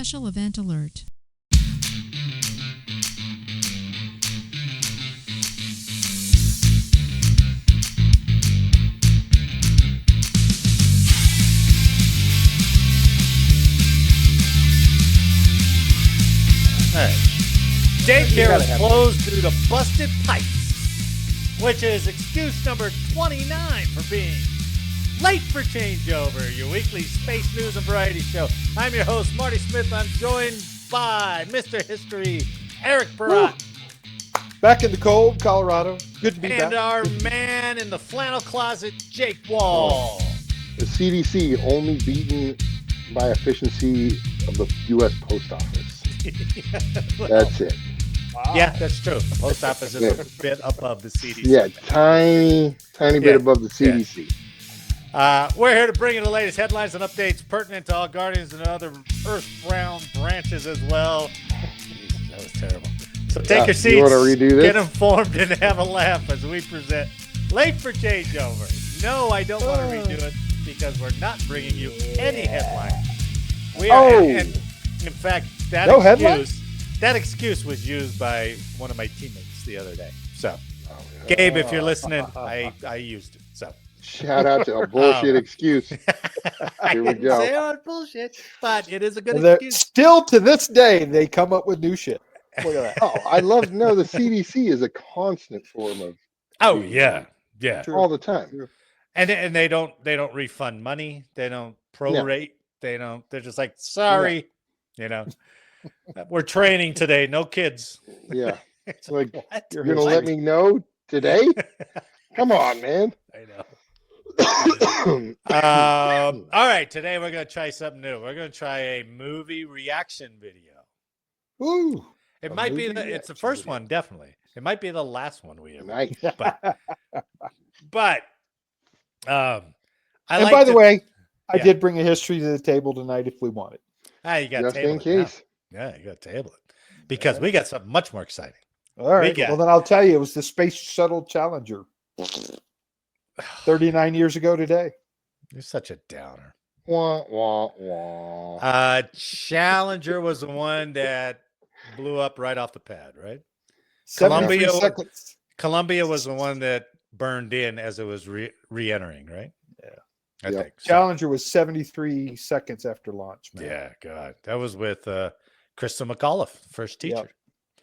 special event alert. All right. Daycare was closed due to busted pipes, which is excuse number 29 for being late for Changeover, your weekly space news and variety show. I'm your host, Marty Smith. I'm joined by Mr. History, Eric Perrott. Back in the cold, Colorado. Good to be back. And our man in the flannel closet, Jake Wall. The CDC only beaten by efficiency of the U.S. Post Office. That's it. Wow. Yeah, that's true. The post office is a bit above the CDC. Yeah, tiny bit above the CDC. We're here to bring you the latest headlines and updates pertinent to all Guardians and other Earthbound branches as well. Jeez, that was terrible. So take your seats, you want to redo this? get informed, and have a laugh as we present Late for Changeover. No, I don't want to redo it because we're not bringing you any headlines. We are, and in fact, that excuse was used by one of my teammates the other day. So, Gabe, if you're listening, I used it. So, shout out to a bullshit excuse. Here we go. Say on bullshit, but it is a good excuse. Still to this day, they come up with new shit. Look at that. Oh, I love to know the CDC is a constant form of. Oh yeah, True. all the time. True. And they don't refund money. They don't prorate. They don't. They're just like, sorry, we're training today. No kids. Yeah, it's like What? you're gonna let me know today. Come on, man. I know. All right, today we're gonna try something new. We're gonna try a movie reaction video. Ooh. It might be it's the first one, definitely. It might be the last one we ever. Nice. But I and like by the way, I Yeah. did bring a history to the table tonight if we want it. you got Just table in it now. case. Yeah, you got to table it because we got something much more exciting. All right. got- Well, then I'll tell you, it was the Space Shuttle Challenger 39 years ago today. You're such a downer. Wah, wah, wah. Challenger was the one that blew up right off the pad, right? 73 Columbia- seconds. Columbia was the one that burned in as it was re-entering, right? Yeah. I Yep. think. So. Challenger was 73 seconds after launch, man. Yeah, God. That was with Krista McAuliffe, first teacher.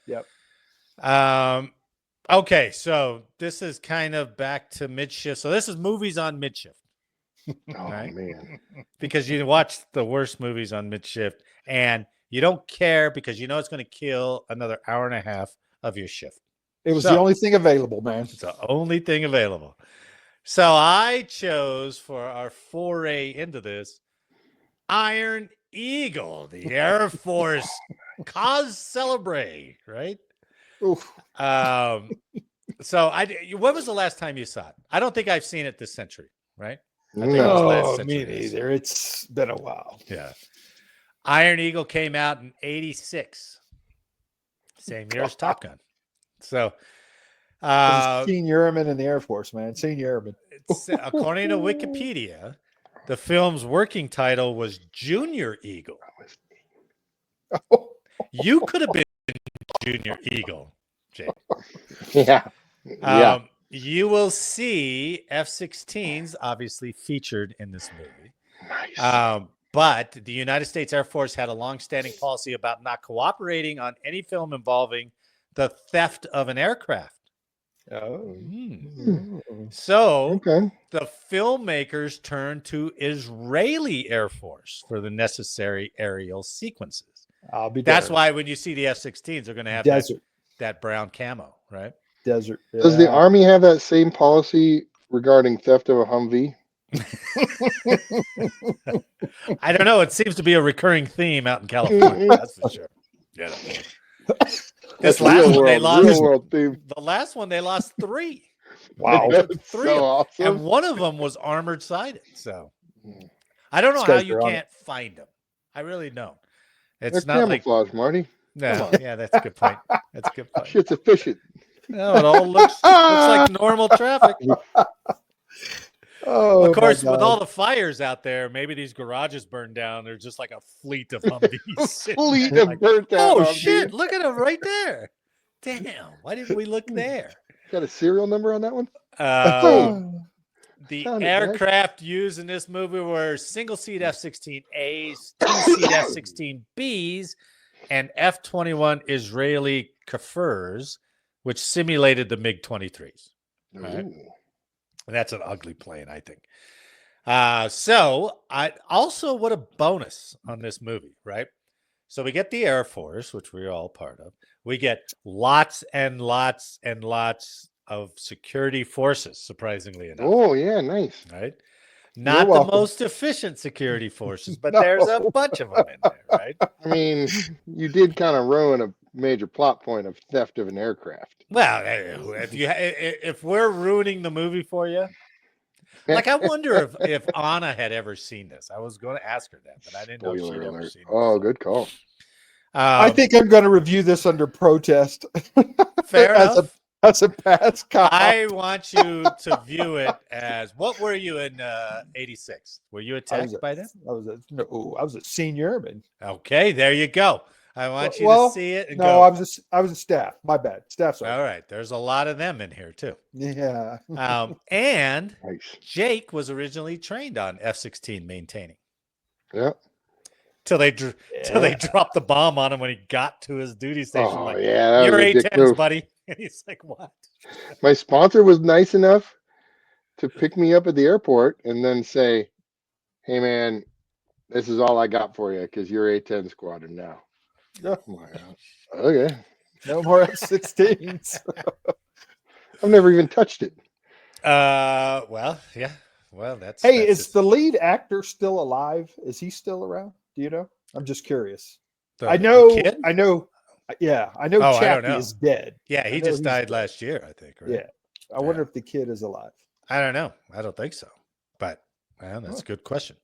Yep. Okay, so this is kind of back to midshift. So this is movies on midshift. Oh Right. man. Because you watch the worst movies on midshift and you don't care because you know it's going to kill another hour and a half of your shift. It was So- the only thing available, man. It's the only thing available. So I chose for our foray into this Iron Eagle, the Air Force cause celebrate, right? Oof. So when was the last time you saw it? I don't think I've seen it this century, right? I think it was last No, century. me neither. It's been a while. Yeah. Iron Eagle came out in 86. Same year as Top Gun. So Senior airman in the Air Force, man. Senior airman. according to Wikipedia, the film's working title was Junior Eagle. You could have been Junior Eagle, Jake. Yeah. Yeah. You will see F-16s obviously featured in this movie. Nice. But the United States Air Force had a longstanding policy about not cooperating on any film involving the theft of an aircraft. Oh. So Okay. the filmmakers turned to Israeli Air Force for the necessary aerial sequences. I'll be That's darned. why when you see the F-16s, they're going to have Desert. that brown camo, right? Desert. Does the Yeah. Army have that same policy regarding theft of a Humvee? I don't know. It seems to be a recurring theme out in California. That's for sure. Yeah. This That's last real one they world, lost. real world theme. The last one they lost 3. Wow. That's Three so of- awesome. And one of them was armored sided. So I don't know These how guys you are on can't find them. I really don't. It's That's not like camouflage, Marty. no. Yeah, that's a good point. That's a good point. Shit's efficient. No, it all looks like normal traffic. Oh, Of course, my with God. all the fires out there, maybe these garages burned down. There's just like a fleet of Humvees. sitting Fleet there of like, burnt out. oh Humvees. shit! Look at them right there. Damn! Why didn't we look there? Got a serial number on that one? The Found it, guys. aircraft used in this movie were single-seat F-16As, two-seat F-16Bs, and F-21 Israeli Kaffirs, which simulated the MiG-23s. Right? And that's an ugly plane, I think. So I also, what a bonus on this movie, right? So we get the Air Force, which we're all part of. We get lots and lots and lots of security forces, surprisingly enough. Oh, yeah, nice. Right? Not the most efficient security forces, but there's a bunch of them in there, right? I mean, you did kind of ruin a major plot point of theft of an aircraft. Well, if we're ruining the movie for you, like I wonder if Anna had ever seen this. I was going to ask her that, but I didn't know if she'd ever seen it. Oh, good call. I think I'm going to review this under protest. Fair enough. As a past cop. I want you to view it as, what were you in 86? Were you attacked by that? I was a senior airman. Okay, there you go. I want you to see it and go. I was a staff. My bad. Staff sergeant. All right. There's a lot of them in here too. Yeah. And Nice. Jake was originally trained on F-16 maintaining. Yeah. Till they dropped the bomb on him when he got to his duty station. Oh, like, yeah, you're A-10s, buddy. And he's like, what? My sponsor was nice enough to pick me up at the airport and then say, hey, man, this is all I got for you because you're A-10 squadron now. Yeah. Okay. No more F-16s. I've never even touched it. Well, yeah. Well, that's. Hey, is the lead actor still alive? Is he still around? Do you know? I'm just curious. I know. Yeah, I know Chappie is dead. Yeah, he just died last year, I think. Right? Yeah. I wonder if the kid is alive. I don't know. I don't think so. But that's a good question.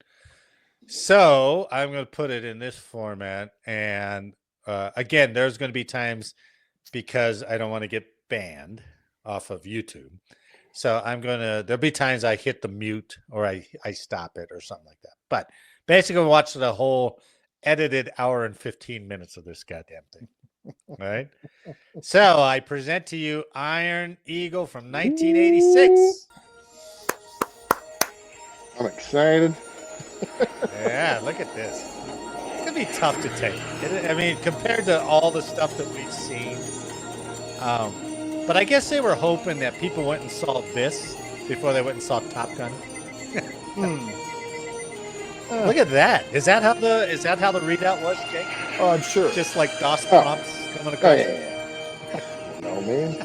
So I'm going to put it in this format. And again, there's going to be times because I don't want to get banned off of YouTube. So there'll be times I hit the mute or I stop it or something like that. But basically watch the whole edited hour and 15 minutes of this goddamn thing. All right. So I present to you Iron Eagle from 1986. I'm excited. Yeah, look at this. It's going to be tough to take. I mean, compared to all the stuff that we've seen. But I guess they were hoping that people went and saw this before they went and saw Top Gun. Look at that. Is that how the readout was, Jake? Oh, I'm sure. Just like DOS prompts coming across. Oh, yeah. No, man.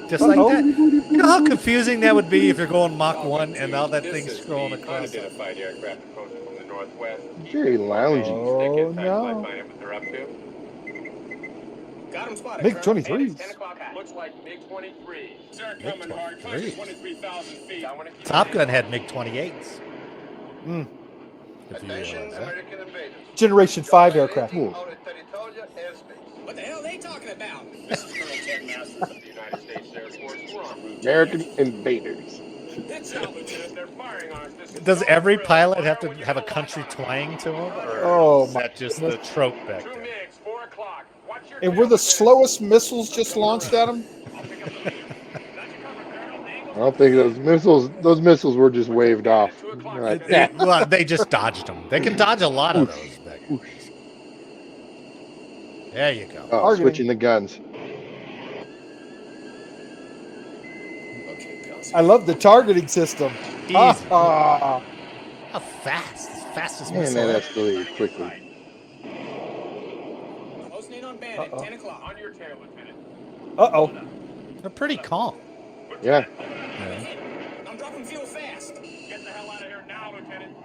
Just like that. You know how confusing that would be if you're going Mach 1 and all that thing's scrolling across. Unidentified aircraft approaching from the northwest. Very loungy. Oh, no. Got him spotted. MiG-23s. 10 o'clock. Looks like MiG-23. Sir, coming hard. 23,000 feet. Top Gun had MiG-28s. Attention, American invaders. Generation 5 aircraft. Out of territorial airspace. What the hell are they talking about? This is Colonel Ted Masters of the United States Air Force. We're en route. American invaders. It's out, Lieutenant. They're firing on us. This is Does no every drill. pilot have to have a country twang to them? Or Oh, is that just the trope back Two there? MiGs, 4 o'clock. Watch your And were the slowest missiles just launched at them? I don't think those missiles were just waved off. Like, Well, they just dodged them. They can dodge a lot of those back there. There you go. oh, switching the guns. I love the targeting system. Easy. Ah. How fast? Fastest Man, missile. that escalated quickly. Closing in on Bandit. 10 o'clock. On your tail, Lieutenant. Uh-oh. They're pretty calm. Yeah. I'm dropping fuel fast. Get the hell out of here now, Lieutenant.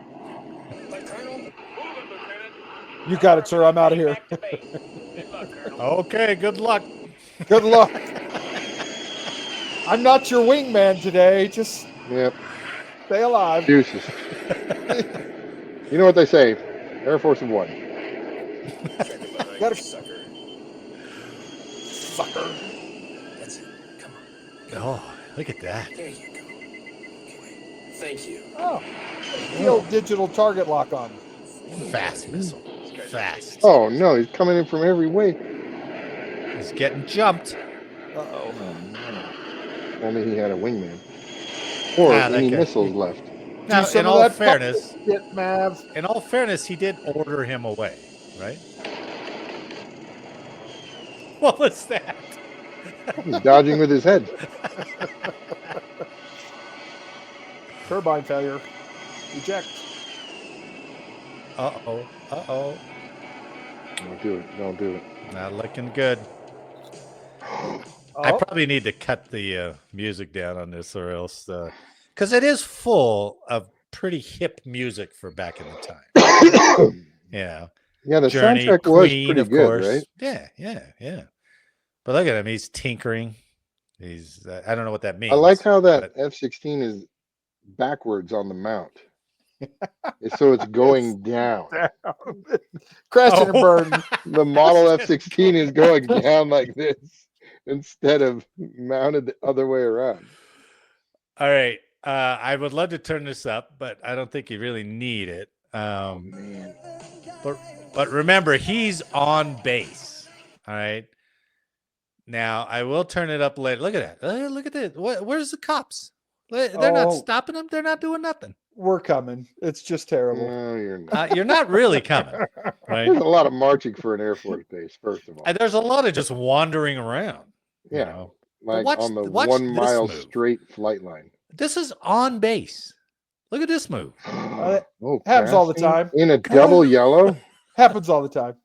But Colonel, move it, Lieutenant. You got it, sir. I'm out of here. Back to base. Good luck, Colonel. Okay, good luck. Good luck. I'm not your wingman today. Just Yep. stay alive. Excuses. You know what they say? Air Force of One. Gotta- Sucker. Sucker. That's it. Come on. Oh, Look at that. There you go. Okay. Thank you. Oh, the old digital target lock on. Fast missile. Fast. Oh no, he's coming in from every way. He's getting jumped. Uh-oh. Oh no. Only he had a wingman. Or Ah, that any guy. missiles left. Now, Do some in of all that fairness, shit, Mav. he did order him away, right? What was that? He's dodging with his head. Turbine failure. Eject. Uh-oh. Uh-oh. Don't do it. Don't do it. Not looking good. Oh, I probably need to cut the music down on this or else... because it is full of pretty hip music for back in the time. Yeah. Yeah, the Journey, soundtrack was Queen, pretty of good, course. right? Yeah. But look at him. He's tinkering. He's... I don't know what that means. I like how that but- F-16 is backwards on the mount. So it's going down. crash and Oh. burn. The model F-16 is going down like this instead of mounted the other way around. All right. I would love to turn this up, but I don't think you really need it. Man. But remember, he's on base. All right. Now I will turn it up later. Look at that. Look at this. Where's the cops? They're not stopping him. They're not doing nothing. We're coming. It's just terrible. No, you're not. You're not really coming, right? There's a lot of marching for an Air Force base, first of all. There's a lot of just wandering around. Yeah. You know? Like watch- on the watch 1 this mile move. straight flight line. This is on base. Look at this move. Oh, happens all the passing time. in a double yellow. Happens all the time.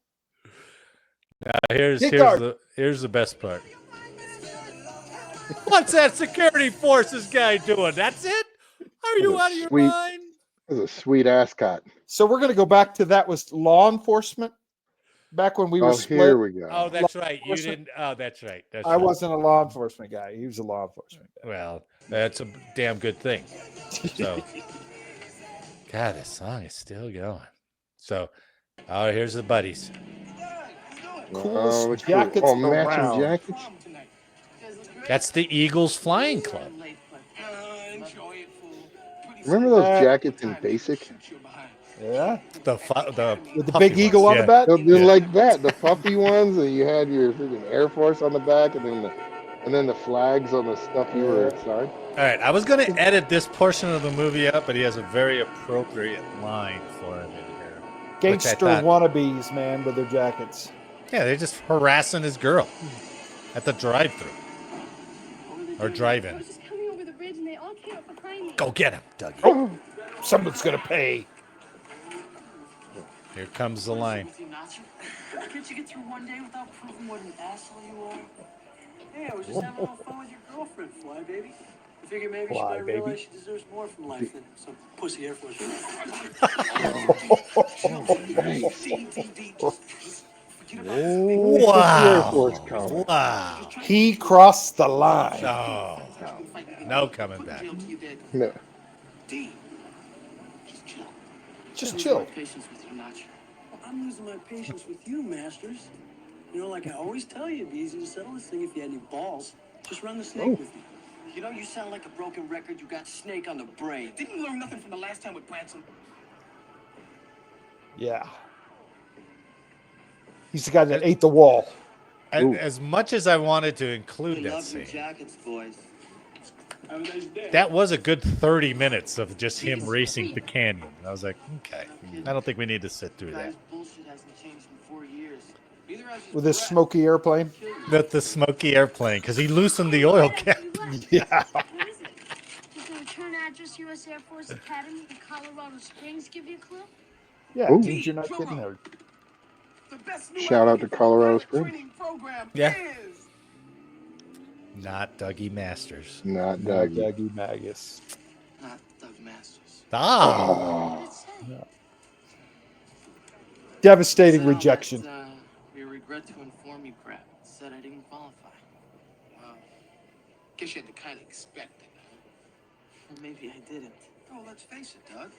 Here's Kick the best part. What's that security forces guy doing? That's it? Are you out of your mind? That's a sweet ascot. So we're going to go back to that was law enforcement back when we were split. Here we go. Oh, that's right. You didn't. Oh, that's right. I wasn't a law enforcement guy. He was a law enforcement guy. Well, that's a damn good thing. So, God, this song is still going. So, here's the buddies. Coolest jackets matching around. jackets. That's the Eagles Flying Club. Remember those jackets in basic? Yeah. With the big eagle on the back? They're like that. The puffy ones, and you had your freaking Air Force on the back, and then the flags on the stuff you were inside. All right, I was going to edit this portion of the movie up, but he has a very appropriate line for him in here. Gangster wannabes, man, with their jackets. Yeah, they're just harassing his girl at the drive-thru or drive-in. Go get him, Dougie. Oh, someone's gonna pay. Here comes the line. Can't you get through one day without proving what an asshole you are? Hey, I was just having a little fun with your girlfriend, Fly Baby. I figured maybe she might realize she deserves more from life than some pussy Air Force. Wow. He crossed the line. Oh, no coming back. No. Just chill. I'm losing my patience with you, Masters. You know, like I always tell you, it'd be easy to settle this thing if you had any balls. Just run the snake with me. You know, you sound like a broken record. You got snake on the brain. Didn't you learn nothing from the last time with Branson? Yeah. He's the guy that ate the wall. As much as I wanted to include that Love your scene, jackets, boys. Have a nice day. that was a good 30 minutes of just him racing the canyon. I was like, okay, I don't think we need to sit through that. Guys, bullshit hasn't changed in 4 years. Neither has With his smoky airplane. With the smoky airplane, because he loosened the oil cap. Yeah. What is it? Does the return address U.S. Air Force Academy in Colorado Springs give you a clue? Yeah, Ooh. means you're not getting there. The best new Shout out to Colorado Springs. training program Yeah. is Not Dougie Masters. Not Dougie. Dougie Magus. not Doug Masters. Ah, What did it say? Devastating So rejection. that's, we regret to inform you, Pratt. Said I didn't qualify. Well, guess you had to kind of expect it. Or maybe I didn't. Oh, let's face it, Doug.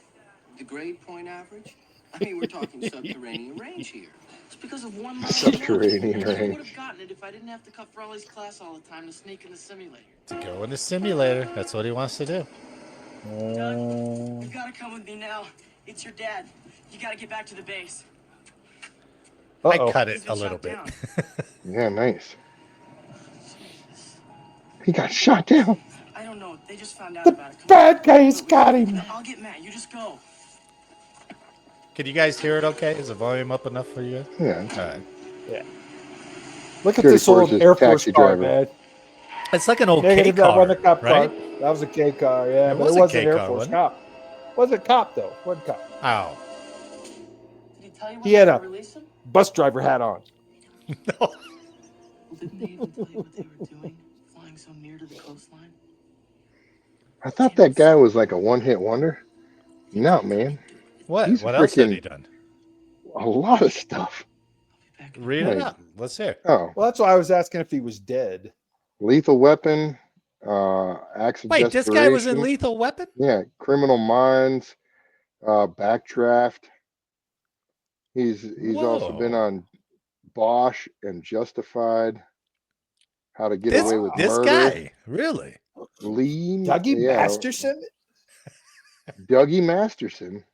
The grade point average? I mean, we're talking subterranean range here. It's because of one little Subterranean note. I range. would have gotten it if I didn't have to cut Frawley's class all the time to sneak in the simulator. To go in the simulator. That's what he wants to do. Doug, you gotta come with me now. It's your dad. You gotta get back to the base. I Uh-oh. cut He's it been a little shot bit. down. Yeah, nice. He got shot down. I don't know. They just found out The about it. Come bad guy's got him. I'll get Matt. You just go. Can you guys hear it okay? Is the volume up enough for you guys? Yeah. All right. Yeah. Look at Security this old forces, Air Force taxi car, driver. man. It's like an old Negative, K that car, wasn't a cop right? car. That was a K car, yeah. It But was it a wasn't K Air car, Force wasn't it? cop. Wasn't cop, though. Wasn't cop. Oh. Did he tell you He when had they a release him? bus driver hat on. No. Well, didn't they even tell you what they were doing, flying so near to the coastline? I thought that guy was like a one-hit wonder. No, man. What? He's What else had freaking- he done? A lot of stuff. Read it up. Let's hear. Oh, Well, that's why I was asking if he was dead. Lethal Weapon, Acts of Wait, this guy was in Desperation. Lethal Weapon? Yeah, Criminal Minds, Backdraft. He's also been Whoa. on Bosch and Justified. How to Get This, Away with this Murder. guy? Really? Lean. Dougie yeah, Masterson? Dougie Masterson.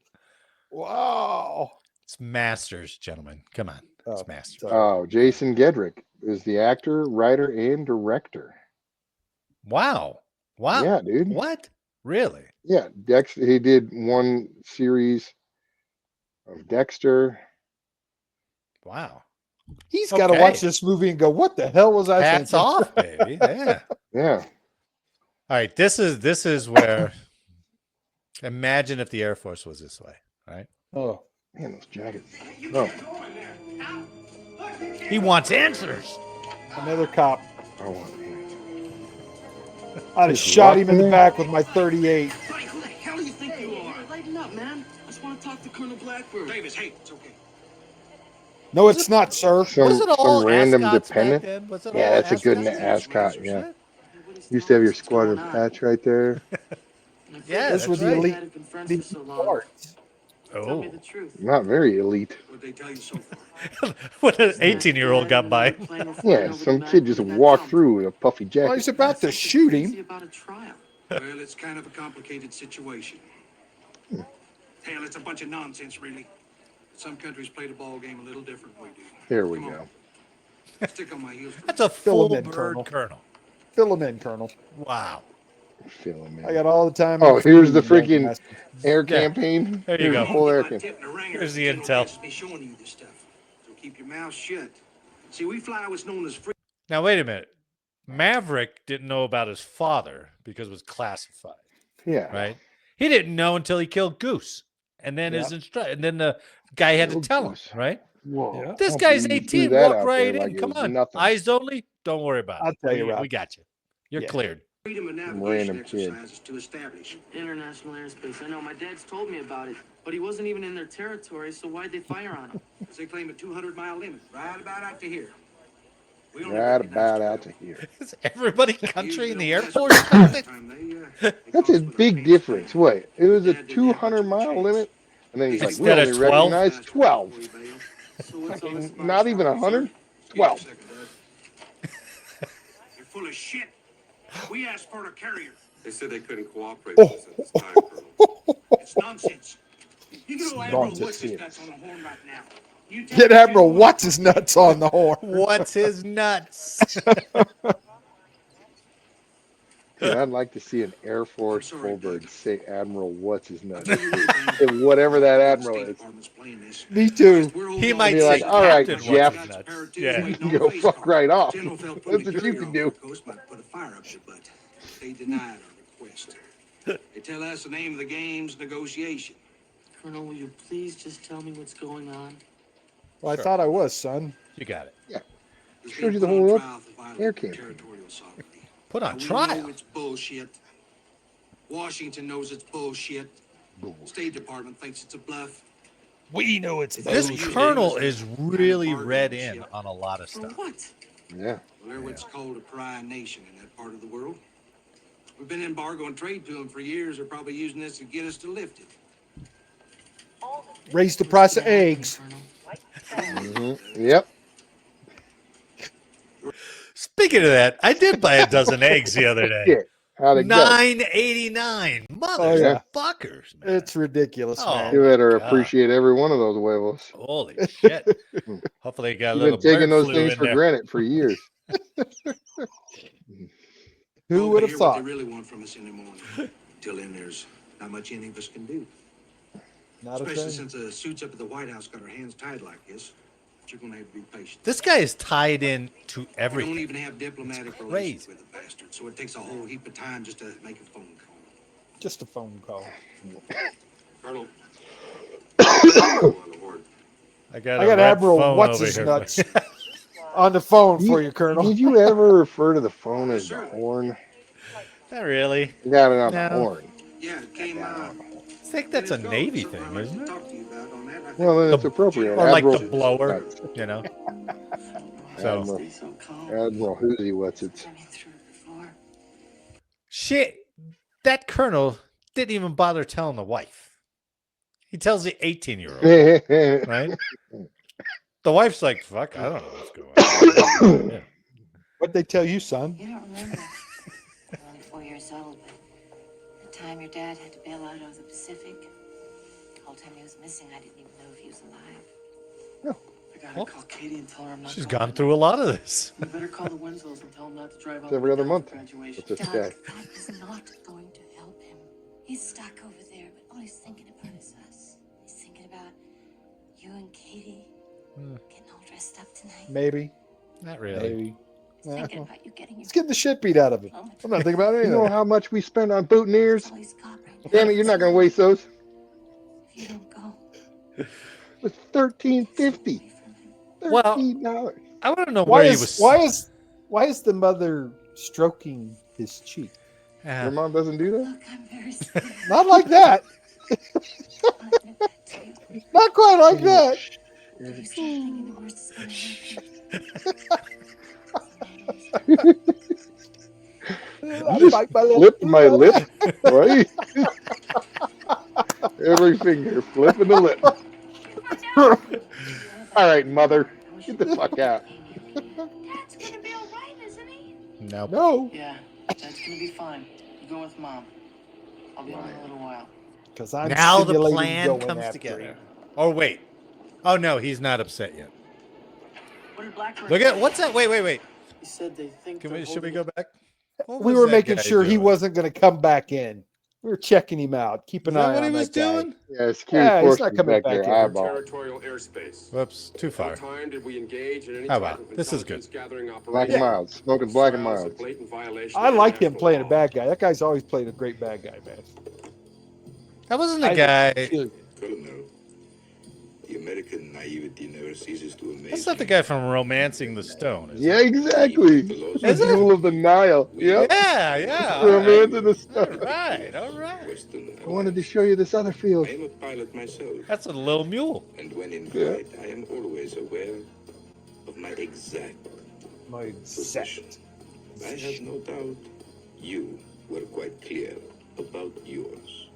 Wow. It's Masters, gentlemen. Come on. It's Oh, Masters. sorry. Oh, Jason Gedrick is the actor, writer, and director. Wow. Wow. Yeah, dude. What? Really? Yeah, he did one series of Dexter. Wow. He's got to Okay. watch this movie and go, what the hell was I Hats thinking? off, baby. Yeah. Yeah. All right. This is where imagine if the Air Force was this way, right? Oh. Man, those jackets. Oh, He wants answers. Another cop. I want hands. I'd have He's shot him in the walking back with my 38. Buddy, who the hell do you think you are? Lighten up, man. I just want to talk to Colonel Blackbird. Davis, hey, it's okay. No, it's not, sir. Was it all Some random ascots dependent. back then? Was it Yeah, all that's a good ascots? ascot. Yeah, Hey, what is used to have your what's squadron going on? patch right there. And I Yeah, Those that's were the right. elite, Had it been friends the for so long. parts. Tell me Oh. the truth. Not very elite. What they tell you so far? When an 18-year-old got by. Yeah, some kid just walked through with a puffy Well, he's jacket. about to shoot him. About a trial. Well, it's kind of a complicated situation. Hell, it's a bunch of nonsense, really. Some countries play the ball game a little different than we do. Here we Come go. on. Stick on my heels. for That's a a Fill full him in, bird colonel. Fill him in, Colonel. Wow. Feeling I man. got all the time. Oh, in here's the free, young freaking master. air Yeah. campaign. There you Here's go. the full air My campaign. tip in the ringer. Here's the General intel. Gates will be showing you this stuff. So keep your mouth shut. See, we fly what's known as free. Now wait a minute. Maverick didn't know about his father because it was classified, Yeah. right? He didn't know until he killed Goose, and then his and then the guy had to Killed tell him, Goose. right? Whoa. Yeah. This Don't guy's believe you threw 18. that Walk out right there like in. it Come was on. nothing. Eyes only. Don't worry about it. I'll tell you, Rob. We got you. You're Yeah. cleared. Freedom of Some navigation random kid. exercises to establish. International airspace. I know. My dad's told me about it, but he wasn't even in their territory, so why'd they fire on him? As they claim a 200-mile limit, right about out to here. We only Right recognize about 12. out to here. Is everybody country in the Air Usually Force? the last time they That's a crossed with big a difference. Wait, it was a Dad didn't have much of a 200-mile chance. limit, and then he's like, we Instead of only 12? recognize 12. So what's all this about? Not even 100. 12. Give me a second, Dad. You're full of shit. We asked for a carrier. They said they couldn't cooperate Oh. with us at this time, Colonel. It's nonsense. You get Admiral nonsense, What's his yes. nuts on the horn right now. You tell Get me Admiral you- Watts his nuts on the horn. What's his nuts? Dude, I'd like to see an Air Force I'm sorry, fullbird Doug. say Admiral what's his nut. I'll tell you what, man. And whatever that admiral State is. Department's playing this. Me too. We're holding He on might to Be say, like, the all right, Captain Jeff. What's his nuts. Yeah. Waiting on Go the face fuck card. right off. General felt That's pulling what the you carrier can off do. the coast might put a fire up your butt. They denied our request. They tell us the name of the game's negotiation. Colonel, will you please just tell me what's going on? Well, I thought I was, son. You got it. He's Shows been you the put on whole trial for violating air campaign. territorial sovereignty. Put Now, on we trial. know it's bullshit. Washington knows it's bullshit. State Department thinks it's a bluff. We know it's This Those colonel days, is really bargain read shit. in on a lot of For stuff. what? Yeah. Well, they're what's called a pariah nation in that part of the world. We've been embargoing trade to them for years. They're probably using this to get us to lift it. Raise the price of eggs. Yep. Speaking of that, I did buy a dozen eggs the other day. Shit. How'd it go? $9.89. Oh, yeah. Motherfuckers, man. It's ridiculous, Oh, man. You better God. appreciate every one of those huevos. Holy shit. Hopefully you got a You've little been taking bird those flu things in for there. granted for years. Who Hope would to have hear what thought? they really want from us in the morning. Till then, there's not much any of us can do. Not a Especially thing. since the suits up at the White House got our hands tied like this. But you're gonna have to be patient. This guy is tied in to We don't everything. even have diplomatic It's relations crazy. with the bastard, so it takes a whole heap of time just to make a phone call. Just a phone call. Colonel. On the board. I got I got a red Admiral phone What's over His here. Nuts on the phone for you, Colonel. Did you ever refer to the phone as the horn? Not really. You got it on the No. horn. Yeah, it came out. I think that's a Navy thing, isn't it? Talk to you about on that. I think Well, then it's The- appropriate. Or like the Admiral, blower, Nuts. you know? So, Admiral, Stay so calm. Admiral Whoosy What's It. I've been through it before. shit, that colonel didn't even bother telling the wife. He tells the 18-year-old, right? The wife's like, fuck, I don't know what's going on. Yeah. What'd they tell you, son? You don't remember. You're only 4 years old, but the time your dad had to bail out of the Pacific, the whole time he was missing, I didn't even know if he was alive. I gotta Well, call Katie and tell her I'm not She's going gone to- through a lot of this. You better call the Winslows and tell them not to drive out It's every other for month. graduation. What's this Doug, guy? Doug is not going to help him. He's stuck over there, but all he's thinking about is us. He's thinking about you and Katie getting all dressed up tonight. Maybe. Not really. Maybe. He's thinking about you getting your He's getting the shit beat out of him. I'm not thinking about You anything. know how much we spend on boutonnieres? That's all he's got right now. Damn it, you're not going to waste those. If you don't go, It's $13.50. away from him. Well, $13. I want to know Why where he is was. why is the mother stroking his cheek? Your mom doesn't do that? Look, I'm very sorry. Not like that. I'll admit that to you. Not quite like that. If you start thinking the worst is gonna happen, I Just bite my lip. flipped my lip, right? Every finger flipping the lip. All right, mother, get the fuck out. Dad's gonna be all right, isn't he? Nope. No, Yeah, that's gonna be fine. You go with Mom. I'll be home in a little while. because I'm Now the stimulating plan going comes after together. him. Oh, wait. Oh, no, he's not upset yet. What did Blackbird Look at, say? what's that? Wait. He said they think Should they're we holding go it- back? What We was were that making guy sure he doing? wasn't going to come back in. We were checking him out, keep Is an eye that what on he was that guy. doing? Yeah, security Yeah, he's forces not coming back back there in. eyeball. Territorial airspace. Whoops, too No far. time did we engage in any How type about? of This is good. intelligence gathering Black operation. and mild, smoking black and Trials, a mild. blatant violation I of like him international playing a law. bad guy. That guy's always played a great bad guy, man. That wasn't the guy. Colonel, the American naivety never ceases to amaze That's not the me. guy from Romancing the Stone, is Yeah, exactly. Is The Jewel of the Nile. Yep. Yeah. Romance of the All Stone. right, all right. Western I wanted to allies. show you this other field. I am a pilot myself, That's a little mule. and when in Yeah. flight, I am always aware of my exact My position. I have no doubt you were quite clear about yours.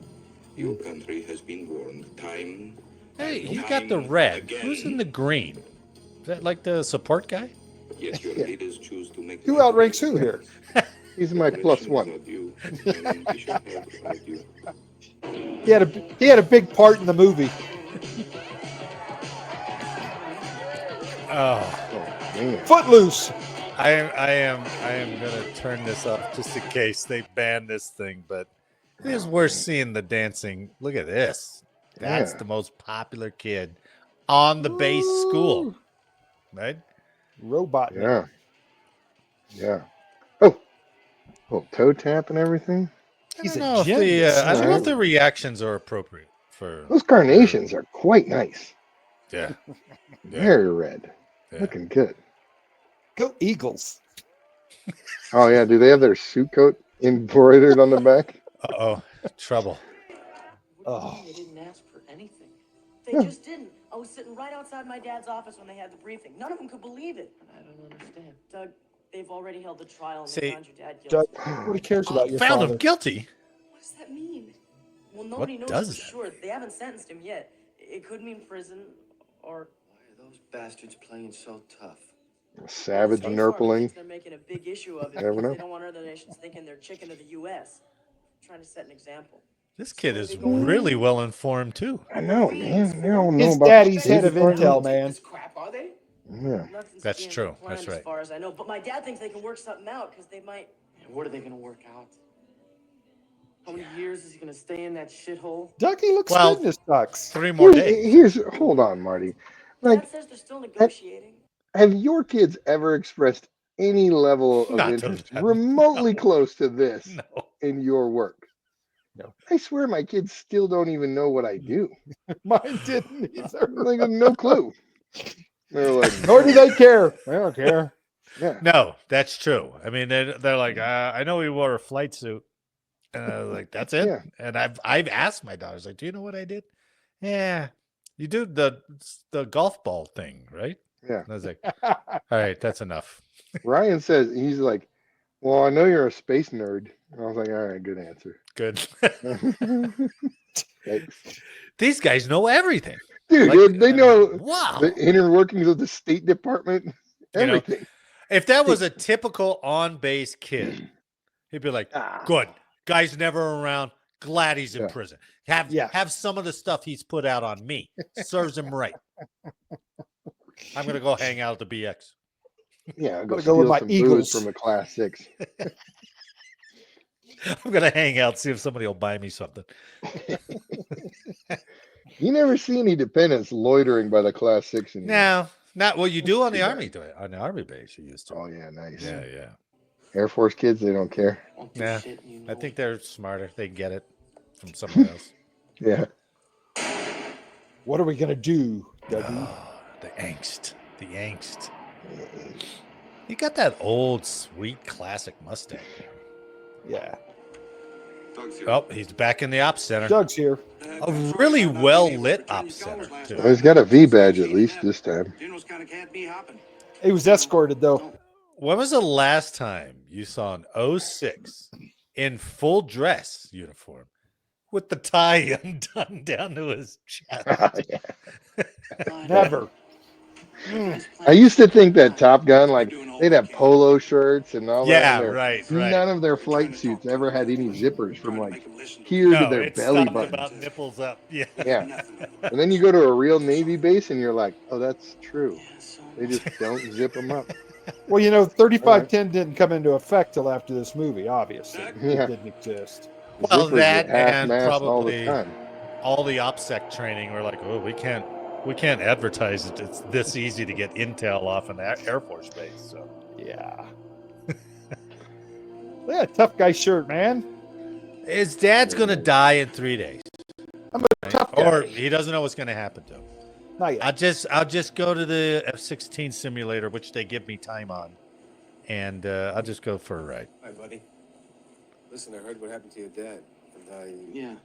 Your country has been warned time. Hey, and he got the time red. again. Who's in the green? Is that like the support guy? Yet your leaders choose to make. Who outranks who here? He's my plus one. You, and we should have without you. He had a big part in the movie. Oh, Oh, man. Footloose. I am gonna turn this off just in case they ban this thing. But it is worth seeing the dancing. Look at this. That's Yeah. the most popular kid on the base school, right? Robot. Yeah. Yeah. Oh, toe tap and everything. He's I a don't know if genius. I don't know if Right. the reactions are appropriate for. Those carnations are quite nice. Yeah. Very red. Yeah. Looking good. Go Eagles. Oh yeah, do they have their suit coat embroidered on the back? Uh-oh, trouble. Oh. They didn't ask for anything. They just didn't. I was sitting right outside my dad's office when they had the briefing. None of them could believe it. I don't understand. Doug, they've already held the trial and See- they found your dad Doug, guilty. nobody cares about your Found father. him guilty. What does that mean? Well, nobody knows does for that sure. They haven't sentenced him yet. It could mean prison, or Why are those bastards playing so tough? Savage State Farm nurpling. thinks they're making a big issue of it Never because know. they don't want other nations thinking they're chicken of the U.S. Trying to set an example. This kid is really well informed too. I know, man. They don't know His about daddy's State head of Department. intel, man. This crap, are they? Yeah. Nothing's That's being true. planned That's right. As far as I know, but my dad thinks they can work something out because they might. And what are they gonna work out? How many years is he gonna stay in that shithole? Dougie looks Well, good in his tux. 3 more days. Hold on, Marty. Like, Dad says they're still negotiating. have your kids ever expressed any level of Not to interest them. remotely No. close to this No. in your work? No. I swear my kids still don't even know what I do. Mine didn't either. They got no clue. They're like, Nor do they care. They don't care. yeah. No, that's true. I mean, they're like, I know he wore a flight suit. And I was like, that's it. Yeah. And I've asked my daughters, like, do you know what I did? Yeah, you do the golf ball thing, right? Yeah. And I was like, all right, that's enough. Ryan says, he's like, well, I know you're a space nerd. And I was like, all right, good answer. Good. Thanks. These guys know everything. Dude, Like, they know wow. the inner workings of the State Department, You know, everything. if that was a typical on-base kid, he'd be like, good. Guy's never around. Glad he's in Yeah. prison. Have some of the stuff he's put out on me. Serves him right. I'm gonna go hang out at the BX. Yeah, I'll go Gotta go with steal my some Eagles. booze from a class 6. I'm gonna hang out, see if somebody will buy me something. You never see any dependents loitering by the class 6 anymore. No, not well. You do on the Yeah. army on the army base. You used to. Oh yeah, nice. Yeah. Air Force kids, they don't care. Won't do Yeah. shit, you I know. think they're smarter. They get it from somewhere else. Yeah. What are we gonna do, Dougie? Oh, the angst. The angst. You got that old, sweet, classic Mustang. Yeah, Oh, he's back in the ops center. Doug's here. A really well-lit ops center, too. Well, he's got a V badge at least this time. Generals kind of can't be hopping. He was escorted though. When was the last time you saw an 06 in full dress uniform with the tie undone down to his chest? Never. I used to think that Top Gun, like, they'd have polo shirts and all that. Yeah, in there. right. None of their flight suits ever had any zippers from like here to No, their it belly stopped button. about nipples up. Yeah. Yeah. And then you go to a real Navy base and you're like, oh, that's true. They just don't zip them up. Well, you know, 3510 didn't come into effect till after this movie. Obviously, Yeah. it didn't exist. Well, Zippers that are half and mast probably all the time. all the OPSEC training. We're like, oh, we can't advertise it. It's this easy to get intel off an Air Force base. So Yeah. Yeah, tough guy shirt, man. his dad's gonna die in 3 days, I'm a tough guy. or he doesn't know what's gonna happen to him. Not yet. I'll just go to the F-16 simulator, which they give me time on, and I'll just go for a ride. Hi, buddy. Listen, I heard what happened to your dad, and Yeah.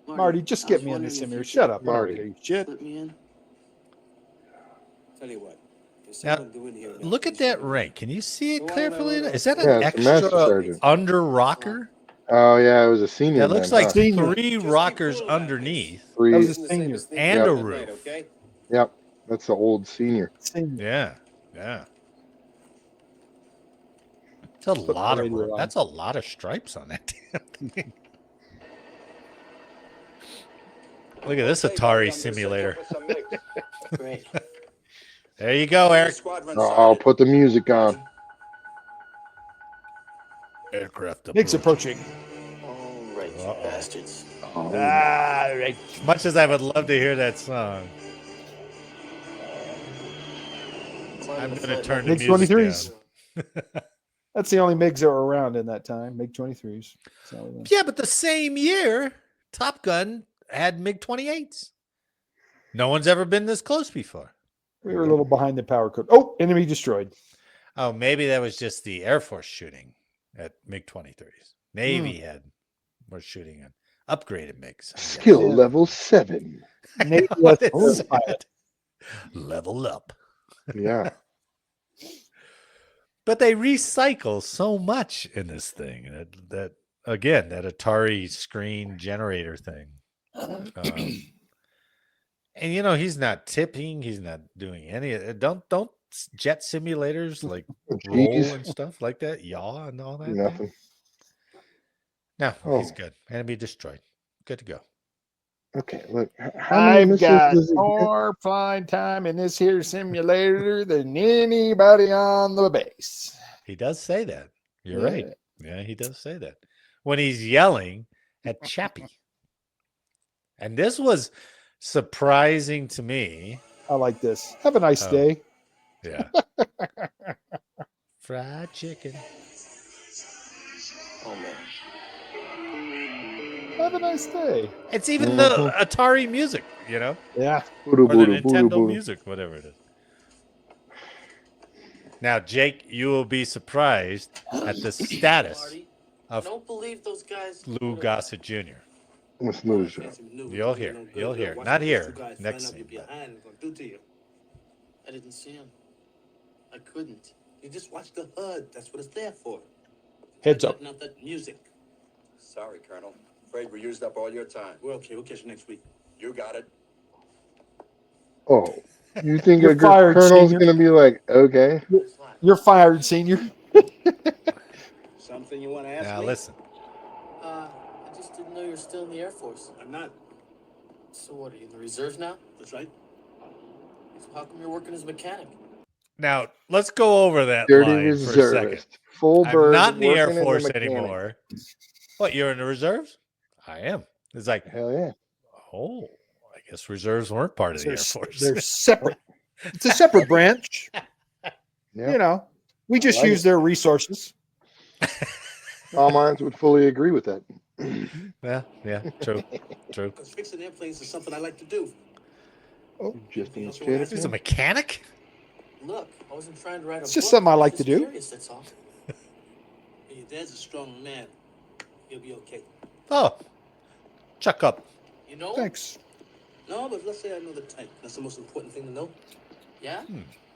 Marty, just I get was me in wondering this if simulator. you Shut up, Marty. Marty. Shit. Let me in. tell you what. There's Now, someone doing here. Look at that rank. Can you see it clearly? Is that Yeah, an it's a master extra sergeant. under rocker? Oh yeah, it was a senior. That looks man, like huh? Senior. 3 rockers underneath. That Three. was a senior. And Yep. a roof. Okay. Yep, that's the old senior. Senior. Yeah. It's a Put lot the of radio on. that's a lot of stripes on that damn thing. Look at this Atari simulator. Great. There you go, Eric. I'll put the music on. Aircraft. Nick's approaching. All right, you bastards. Ah, right. As much as I would love to hear that song, I'm going to turn the MiG music 23s. down. That's the only MiGs that were around in that time. MiG 23s. So, Yeah, but the same year, Top Gun had MiG-28s. No one's ever been this close before. we were a little behind the power code. Oh, enemy destroyed. Oh, maybe that was just the Air Force shooting at MiG-23s. Navy was shooting at upgraded MiGs. Skill level 7. Navy What was is pilot. that? Level up. Yeah. But they recycle so much in this thing that again, that Atari screen generator thing. And he's not tipping. He's not doing any of it. Don't jet simulators like roll and stuff like that, yaw and all that? Nothing. No, he's good. Enemy destroyed. Good to go. Okay, look. How many I've missiles got does it get? more flying time in this here simulator than anybody on the base. He does say that. You're right. Yeah, he does say that when he's yelling at Chappie. And this was surprising to me. I like this. Have a nice day. Yeah. Fried chicken. Oh, man. Have a nice day. It's even the Atari music, Yeah. Or the Nintendo music, whatever it is. Now, Jake, you will be surprised at the status of I don't believe those guys. Lou Gossett Jr. What's Lou's? You'll hear. You'll hear. Not here. Next scene. I didn't see him. I couldn't. You just watch the HUD. That's what it's there for. Heads up. Not that music. Sorry, Colonel. Afraid we used up all your time. We're okay. We'll catch you next week. You got it. Oh, you think You're a fired, colonel's senior. going to be like, okay? You're fired, senior. Something you want to ask Now, me? listen. I just didn't know you were still in the Air Force. I'm not. So what, are you in the reserves now? That's right. So how come you're working as a mechanic? Now, let's go over that Dirty line for a second. reservist. Full I'm bird. not in the Air working as a Force mechanic. anymore. What, you're in the reserves? I am. It's like, Hell yeah. oh, I guess reserves weren't part of the Air Force. They're separate. It's a separate branch. Yeah. We just like use their resources. All minds would fully agree with that. Yeah, true. Because fixing airplanes is something I like to do. Just in the Anything else you wanna chat. He's a mechanic? Look, I wasn't trying to write a It's just book. something I like to Just do. curious, that's all. Your dad's a strong man. He'll be okay. Oh, chuck up. You know? Thanks. No, but let's say I know the type. That's the most important thing to know. Yeah?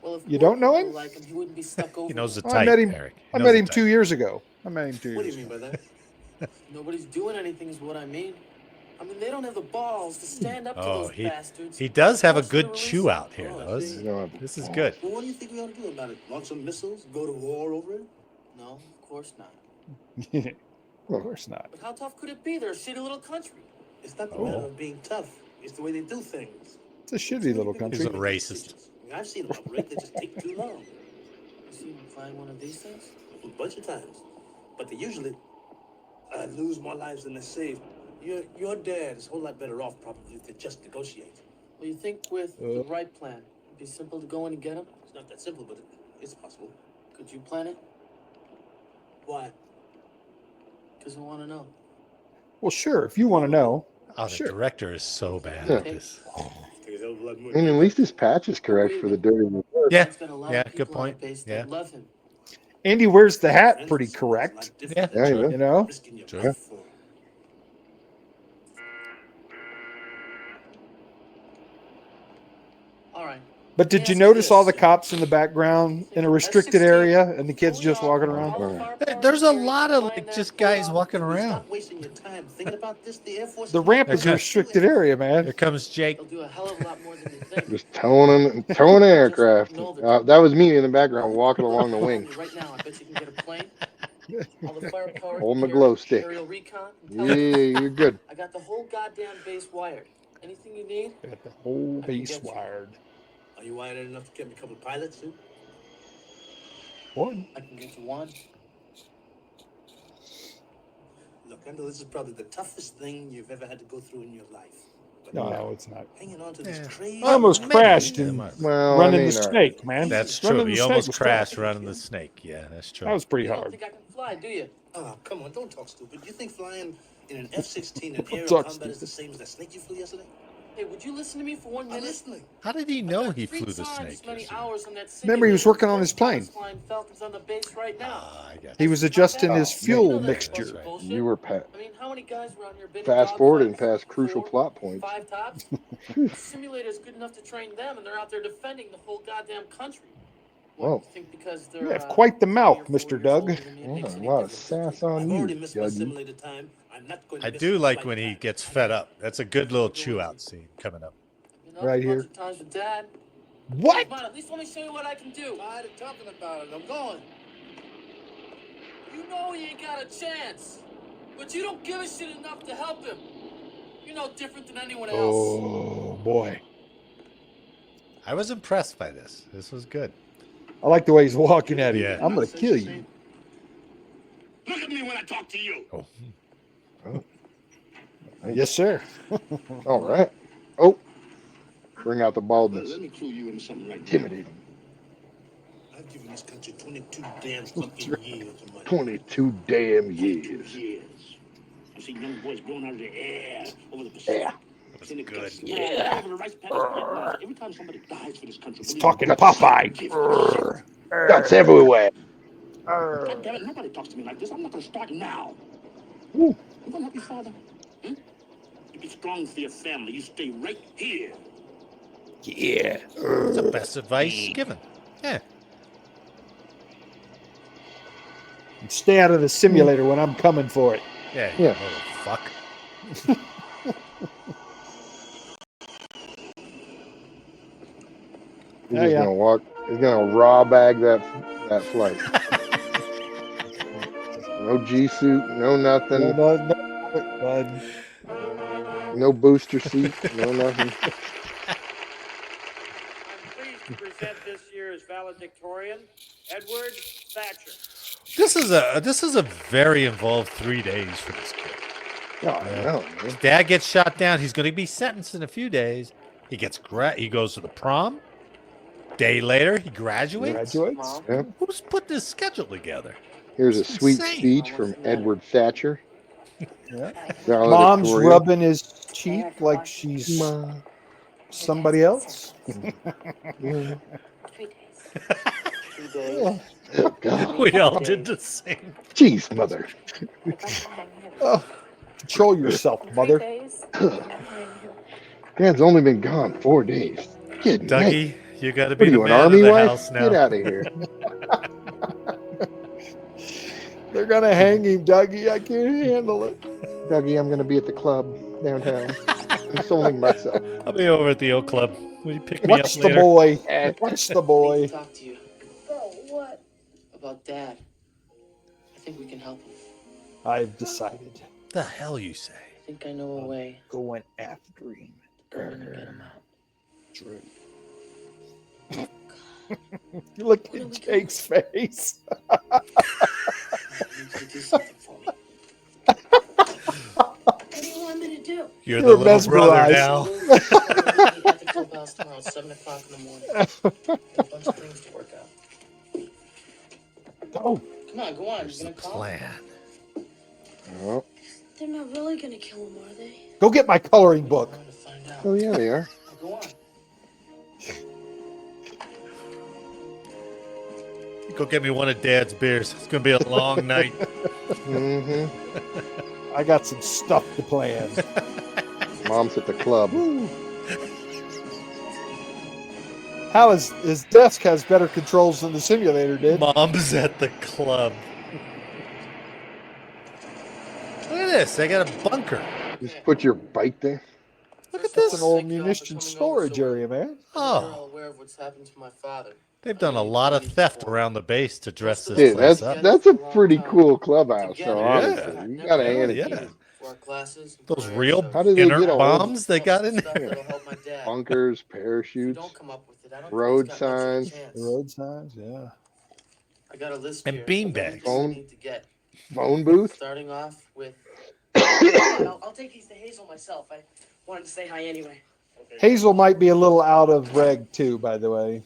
Well, if You don't know people him? Like him, he wouldn't be stuck over. He knows the I type, met him. Eric. He I knows met the him type. 2 years ago. I met him 2 What do years you ago. mean by that? Nobody's doing anything is what I mean. I mean, they don't have the balls to stand up to Oh, those bastards. he does have a Once they good release chew them. out here, Oh, though. see. This is good. Well, what do you think we ought to do about it? Launch some missiles? Go to war over it? No, of course not. Of course not. But how tough could it be? They're a shitty little country. It's not the matter of being tough. It's the way they do things. It's a shitty little country. He's a racist. I mean, I've seen them operate. They just take too long. You seen him flying one of these things? A bunch of times. But they usually lose more lives than they save. Your dad is a whole lot better off probably to just negotiate. Well, you think with the right plan, it'd be simple to go in and get him? It's not that simple, but it's possible. Could you plan it? Why? Because I want to know. Well, sure. If you want to know, Oh, the sure. director is so bad Yeah. at this. Take a hell of a lot more. And at least his patch is correct for the dirty reserve. Yeah, There's been a lot yeah, of people good on point. the base Yeah. that love him. Andy wears the hat pretty correct. Yeah, Yeah, true. You know? Risking your Sure. life for. All right. But did you notice all the cops in the background in a restricted area and the kids just walking around? There's a lot of like just guys walking around. Stop wasting your time thinking about this. The Air Force. The ramp is a Okay. restricted area, man. Here comes Jake. They'll do a hell of a lot more than you think. Just towing an aircraft. That was me in the background walking along the wing. Right now, I bet you can get a plane. All the firepower. Holding the glow stick. Aerial recon. Yeah, you're good. I got the whole goddamn base wired. Anything you need? Got the whole I can base get you. wired. Are you wired enough to get me a couple of pilots too? One. I can get you one. Look, I know this is probably the toughest thing you've ever had to go through in your life. But No, it's not. hanging on to this Yeah. crazy. I almost maybe. crashed Yeah, in might- Well, running I mean, the snake, man. That's true. Running the He snake almost was crashed tough. running the snake. Yeah, that's true. That was pretty You don't hard. think I can fly, do you? Oh, come on, don't talk stupid. You think flying in an F-16 in Don't aerial talk combat is the stupid. same as that snake you flew yesterday? Hey, would you listen to me for 1 I'm minute? listening. How did he know he Three flew the times snake? as many yesterday? hours on that Remember, he was simulator working on than his plane. flying Falcons on the base right now. Ah, I got He you. was adjusting his Oh, fuel You know that mixture. bunch of bullshit. You were I mean, how many guys were on here been in fast forwarding dogfights? past crucial 4, plot points. 5 tops? The simulator's good enough to train them, and they're out there defending the whole goddamn country. What, Whoa. you think because they're, You have quite the mouth, 3 or 4 Mr. years Doug. older than me, it makes A any lot of difference? sass on I've you, already missed my Judgy. simulator time. I'm not going I to do like when he gets fed up. That's a good little chew out scene coming up. Right here. Times with Dad. What? Come on, at least let me show you what I can do. Tired of talking about it. I'm going. You know he ain't got a chance, but you don't give a shit enough to help him. You're no different than anyone else. Oh boy. I was impressed by this. This was good. I like the way he's walking at him. Yeah. I'm gonna kill you. Look at me when I talk to you. Oh. Yes, sir. All right. Oh, bring out the baldness. Let me clue you into something right now. Intimidating. I've given this country 22 damn fucking years of money. 22 damn years. Years. I see young boys blown out of the air over the Pacific. Yeah. Then it good. gets smashed over the rice paddies. Every time somebody dies for this country, He's believe talking me, Popeye. Guts everywhere. God damn it, nobody talks to me like this. I'm not gonna start now. Ooh. You gonna help your father? Hmm? You be strong for your family. You stay right here. Yeah. That's the best advice given. Yeah. Stay out of the simulator when I'm coming for it. Yeah. Yeah. Little fuck. He's Oh, just yeah. gonna walk. He's gonna raw bag that flight. No G suit. No nothing. Bud. No booster seat. No nothing. I'm pleased to present this year's valedictorian, Edward Thatcher. This is a very involved 3 days for this kid. Oh, I know, man. His dad gets shot down. He's going to be sentenced in a few days. He goes to the prom. Day later, he graduates. Yeah. Who's put this schedule together? Here's a It's sweet insane. speech from Edward Thatcher. Yeah. Valedictorian. Mom's rubbing his cheek like she's somebody else. Yeah. 3 days. 3 days. Oh, God. We all did the same. Jeez, mother. Oh, control yourself, mother. Dad's only been gone 4 days. Kidding me. Dougie, you got to What be are the you, an man of army the wife? house now. Get out of here. They're gonna hang him, Dougie. I can't handle it. Dougie, I'm going to be at the club downtown. Consoling myself. I'll be over at the Oak Club. Will you pick me Watch up the later? boy. Watch the I need boy. to talk to you Oh, what? about Dad. I think we can help him. I've decided. The hell you say? I think I know a way Going after him. to go in and get him out. True. You look at Jake's face. You need to do something for me. What do you want me to do? You're You the were little brother mesmerized. now. We'll meet at the clubhouse tomorrow at 7 o'clock in the morning. Got a bunch of things to work out. Oh, Come on, go on. There's You're the gonna call? plan. Oh, They're not really gonna kill him, are they? go get my coloring book. I'm gonna find out. oh yeah, they are. Go on. Go get me one of Dad's beers. It's going to be a long night. Mm-hmm. I got some stuff to plan. Mom's at the club. How is his desk has better controls than the simulator did? Mom's at the club. Look at this. They got a bunker. Just put your bike there. Look at That's this. an old munition storage area, man. You're Oh, all aware of what's happened to my father. they've done a lot of theft around the base to dress this Dude, place that's up. that's a pretty cool clubhouse. So Yeah. honestly, you gotta hand it Yeah. to them. For our classes. and Those for real our How did they inert get a hold- bombs they got in stuff there. that'll help my dad. Bunkers, If you parachutes. don't come up with it, I don't road think he's got much of a signs. chance. Road signs, yeah. I got a list And here of beanbags. everything Phone. we need to get. Phone booth. Starting off with. I'll take these to Hazel myself. I wanted to say hi anyway. Hazel might be a little out of reg too, by the way.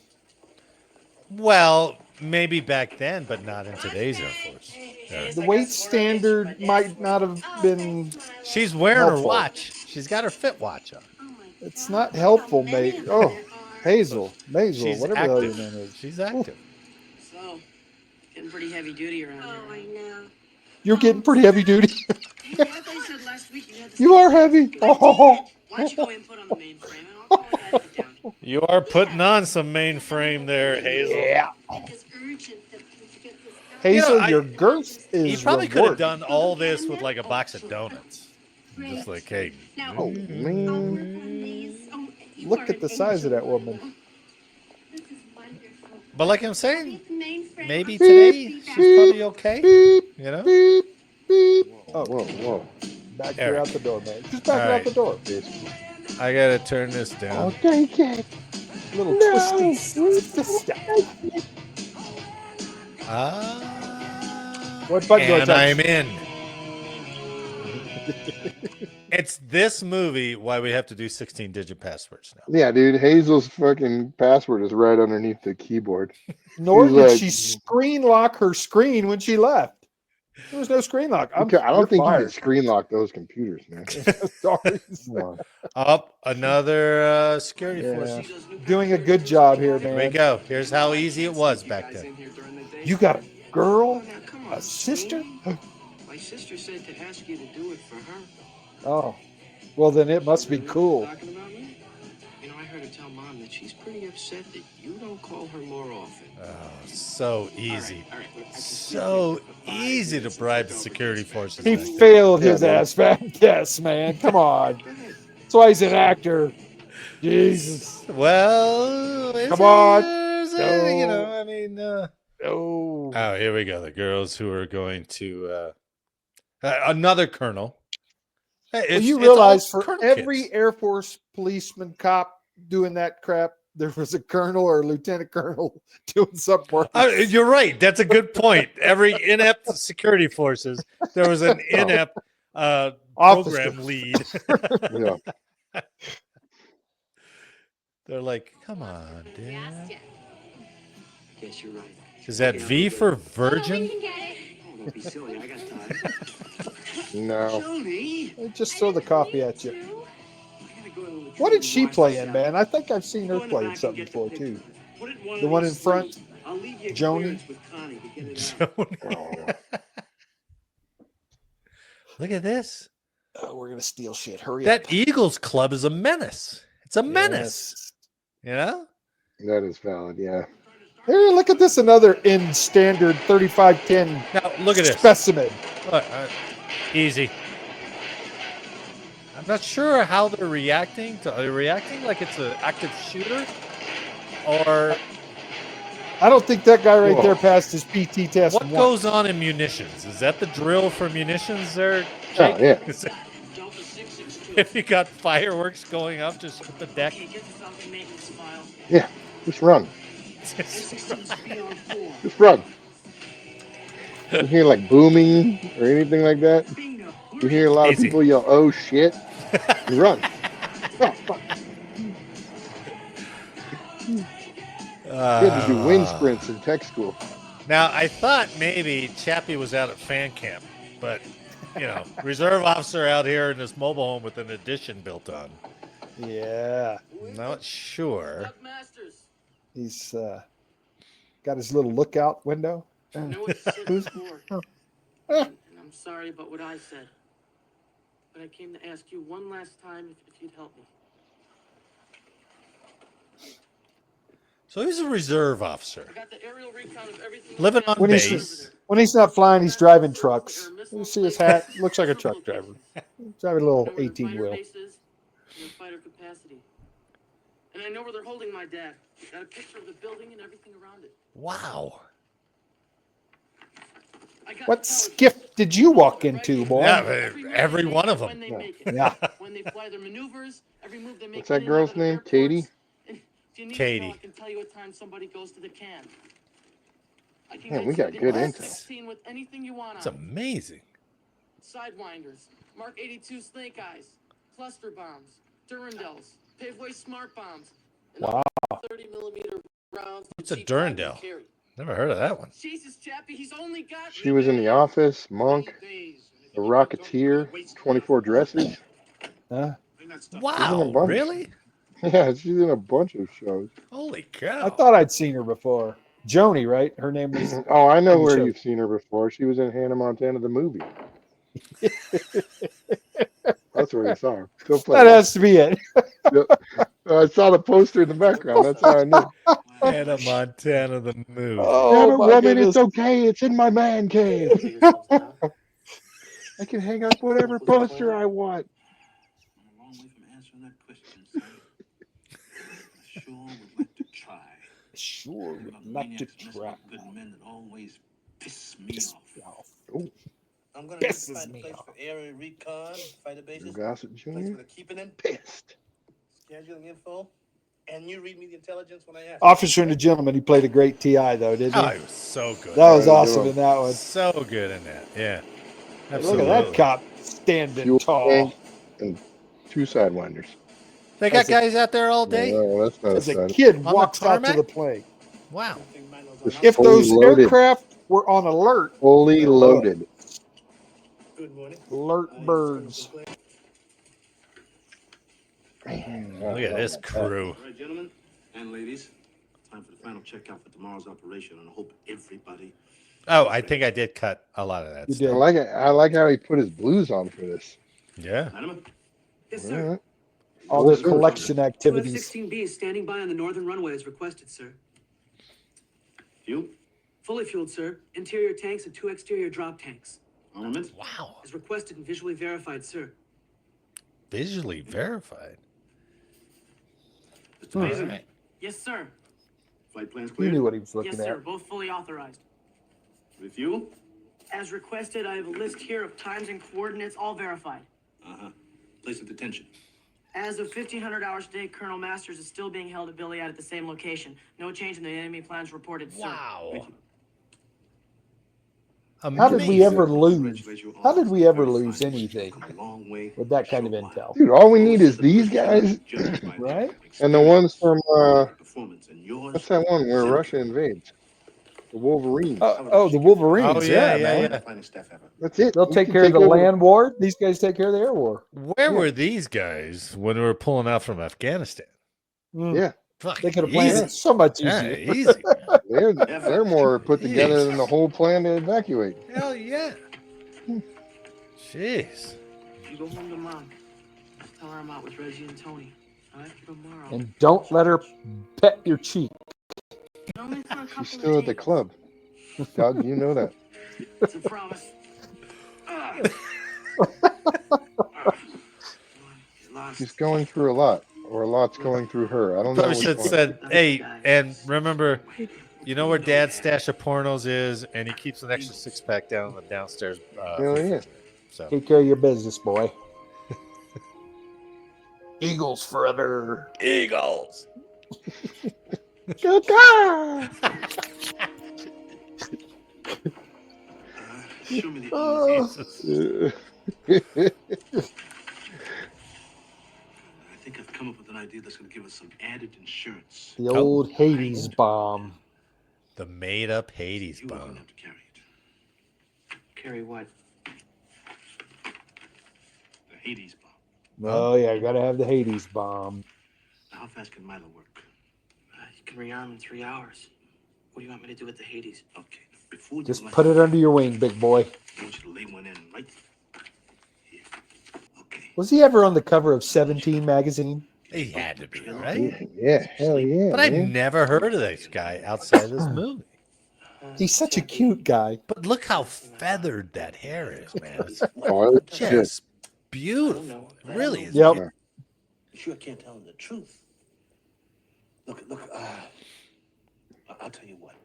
Well, maybe back then, but not in today's Air Force. Yeah. The weight standard might not have been. She's wearing her Helpful. watch. She's got her fit watch on. It's not helpful, mate. Oh, Hazel, She's whatever the hell your active. name is. She's active. So, getting pretty heavy duty around Oh, I here. know. You're getting pretty heavy duty. I thought you said last week you had this. You are heavy. Oh. Why don't you go input on the mainframe and I'll call you guys down. You are putting on some mainframe there, Hazel. Yeah. It is urgent that we get this Hazel, your girth He is probably could have rewarded. done all this with like a box of donuts. Just like, hey. Oh man. Look at the size of that woman. But like I'm saying, maybe Beep, today she's beep, probably okay. beep, You know? beep, beep. Oh, Whoa. back her out the door, man. Just back her All out the door. I gotta turn this Oh, down. thank you. Little No. twisty step. What button do I And touch? I'm in. It's this movie why we have to do 16-digit passwords now. Yeah, dude. Hazel's fucking password is right underneath the keyboard. Nor She's did like, she screen lock her screen when she left. There was no screen lock. I don't think you fired. can screen lock those computers, man. Sorry. Come on. Up another security force. Doing a good job here, man. Here we go. Here's how easy it was back then. You got a girl, a sister. My sister said to ask you to do it for her. Oh, well then it must be cool. Talking about me? You know, I heard her tell Mom that she's pretty upset that you don't call her more often. Oh, so easy. All right, look, I can So easy to bribe the security forces. He back then. failed his man. ass back. Yes, man. Come on. That's why he's an actor. Jesus. Well, Come on. You know, I mean. No. Oh, here we go. The girls who are going to another colonel. Hey, Well, you it's realize all for colonel every kids. Air Force policeman cop doing that crap, there was a colonel or a lieutenant colonel doing something worse. You're right. That's a good point. Every inept security forces, there was an inept program lead. Yeah. They're like, come on, Dad. Guess you're right. Is that V for virgin? Oh, don't be silly. I got time. No. Just throw the coffee at you. What did she play in, man? I think I've seen her play in something before, too. The one in front? Joni? Joni. Look at this. Oh, we're going to steal shit. Hurry That up. Eagles Club is a menace. It's a menace. You know? That is valid, yeah. Here, look at this. Another in standard 3510 Now, look at this. specimen. Look, easy. I'm not sure how they're reacting. Are they reacting like it's an active shooter? Or I don't think that guy right Whoa. there passed his PT test. what once. goes on in munitions? Is that the drill for munitions there? Oh, yeah. If you got fireworks going up, just hit the deck. Yeah. Just run. Just run. You hear like booming or anything like that? You hear a lot of people yell, "Oh shit!" You run. Oh, fuck. You had to do wind sprints in tech school. Now, I thought maybe Chappie was out at fan camp, but, you know, reserve officer out here in this mobile home with an addition built on. Yeah. Not sure. He's got his little lookout window. I know what you said before. And I'm sorry about what I said. But I came to ask you one last time if you'd help me. So he's a reserve officer. I got the aerial recon of everything Living on When base. he's not flying, he's driving trucks. You see his hat? Looks like a truck driver. Driving a little 18 wheel. Fighter capacity. And I know where they're holding my dad. Got a picture of the building and everything around it. Wow. What skiff did you walk into, boy? Yeah, every one of them. When they make it. Yeah. When they fly their maneuvers, every move they make. What's that girl's name? Katie? If you need Katie. To know, I can tell you what time somebody goes to the can. I can Man, get we got you good the intel. 16 with anything you want It's on it. amazing. Sidewinders, Mark 82 Snake Eyes, cluster bombs, Durandals, Paveway smart bombs. And Wow. 30 millimeter rounds. What's a Durandal? Never heard of that one. Jesus, Chappie, he's only got She was in The Office, Monk, The Rocketeer, 24 Dresses. Huh? Wow, bunch. really? Yeah, she's in a bunch of shows. Holy cow. I thought I'd seen her before. Joni, right? Her name was. Oh, I know in the where show. you've seen her before. She was in Hannah Montana, the movie. That's where you saw her. Go play That it. has to be it. Yep. I saw the poster in the background. That's how I knew. Hannah Montana the movie. Oh, Damn it, my woman, goodness. it's okay. It's in my man cave. Figure yourselves out. I can hang up whatever poster I want. I'm a long way from answering that question, son. I sure would like to try. Sure Nothing would but like to maniacs messing try. with good men that always piss me Piss off. me off. Oh, I'm gonna need to Pisses find a me place off. for air recon, fighter Drew bases, Gossett place Jr. where they're keeping him, Pissed. scheduling info, and you read me the intelligence when I ask. Officer and a Gentleman, he played a great TI, though, didn't Oh, he? he was so good. That was Gotta do awesome him. in that one. So good in that. Yeah. Hey, look at Absolutely. that cop standing Fuel tall. tank and 2 sidewinders. They got As a, guys out there all day No, that's not a as a side. kid on the walks out to tarmac? the plane. Wow. Just If fully those loaded. aircraft were on alert, Fully they're loaded. Good morning. alert birds. Man, Look at this crew. All right, gentlemen and ladies, time for the final checkout for tomorrow's operation, and I hope everybody. Oh, I think I did cut a lot of that You stuff. I did. like it. I like how he put his blues on for this. Yeah. Yes, All sir. right. All Full the service. collection activities. F-16B is standing by on the northern runway as requested, sir. You? Fully fueled, sir. Interior tanks and 2 exterior drop tanks. Armament? Wow. As requested and visually verified, sir. Visually verified. Mr. Mason? Right. Yes, sir. Flight plans He clear? knew what he was Yes, looking sir. at. Both fully authorized. With you? As requested, I have a list here of times and coordinates, all verified. Uh-huh. Place of detention. As of 1500 hours today, Colonel Masters is still being held at Billiat at the same location. No change in the enemy plans reported, sir. Wow. How did we ever lose? Congratulate you How all. did we ever Very lose fine. anything Come a long way with that kind in of a short while. intel? Dude, all we need Most is of the these personnel guys judged by their Right? and the ones from performance, and yours what's that one where zero. Russia invades? The Wolverines. Oh, the Wolverines. Oh, yeah, man. yeah. Finest staff ever. That's it. They'll We take can care of the over land war. These guys take care of the air war. Where were these guys when we were pulling out from Afghanistan? Yeah, Fuck. They could have planned Easy. it so much Yeah, easier. easy. they're more put together than the whole plan to evacuate. Hell yeah. Jeez. You go home to Mom. Tell her I'm out with Reggie and Tony. After tomorrow. And don't let her pet your cheek. Only for a couple She's still of at the days. club. Doug, you know that. It's a promise. She's going through a lot, or a lot's going through her. I don't know Probably which should one. said, hey, and remember, you know where Dad's stash of pornos is, and he keeps an extra 6-pack down in the downstairs. Hell yeah. So Take care of your business, boy. Eagles forever. Eagles. Show me the Oh. I think I've come up with an idea that's going to give us some added insurance. The old Hades bomb. The made-up Hades You are going bomb. to have to carry it. Carry what? The Hades bomb. Oh, yeah, gotta have the Hades bomb. Now, how fast can Milo work? You can rearm in 3 hours. What do you want me to do with the Hades? Okay, before you Just light put it under your wing, big boy. I want you to lay one in right here. Okay. Was he ever on the cover of 17 magazine? He had to be, right? Yeah, hell yeah. But I've man. never heard of this guy outside of this movie. He's such a cute guy. But look how feathered that hair is, man. It's Oh, it's good. just beautiful. It really is. Yep. beautiful. You sure can't tell him the truth. Look, I'll tell you what.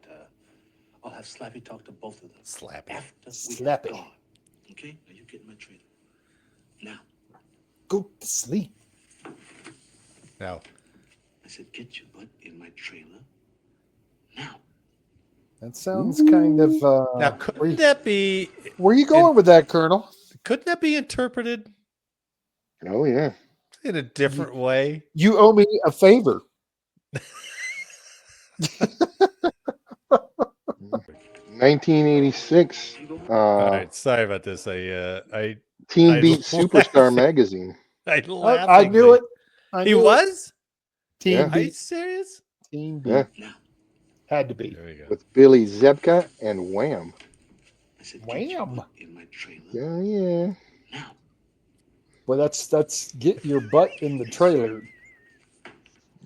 I'll have Slappy talk to both of them. Slappy. After we Slappy. gone. Okay? Now you get in my trailer. Now. Go to sleep. Now, I said, get your butt in my trailer. Now. That sounds kind of. now couldn't that be? Where are you going with that, Colonel? Couldn't that be interpreted Oh yeah. in a different way? You owe me a favor. 1986. All right, sorry about this. I Teen I Beat laughed. Superstar magazine. I I knew it. I He knew it. was? Team Yeah. Are you beat. serious? Team beat. Yeah. Now. Had to be. There we go. With Billy Zebka and Wham. I said, get your Wham. butt in my trailer. Yeah, yeah. Now. Well, that's get your butt in the trailer.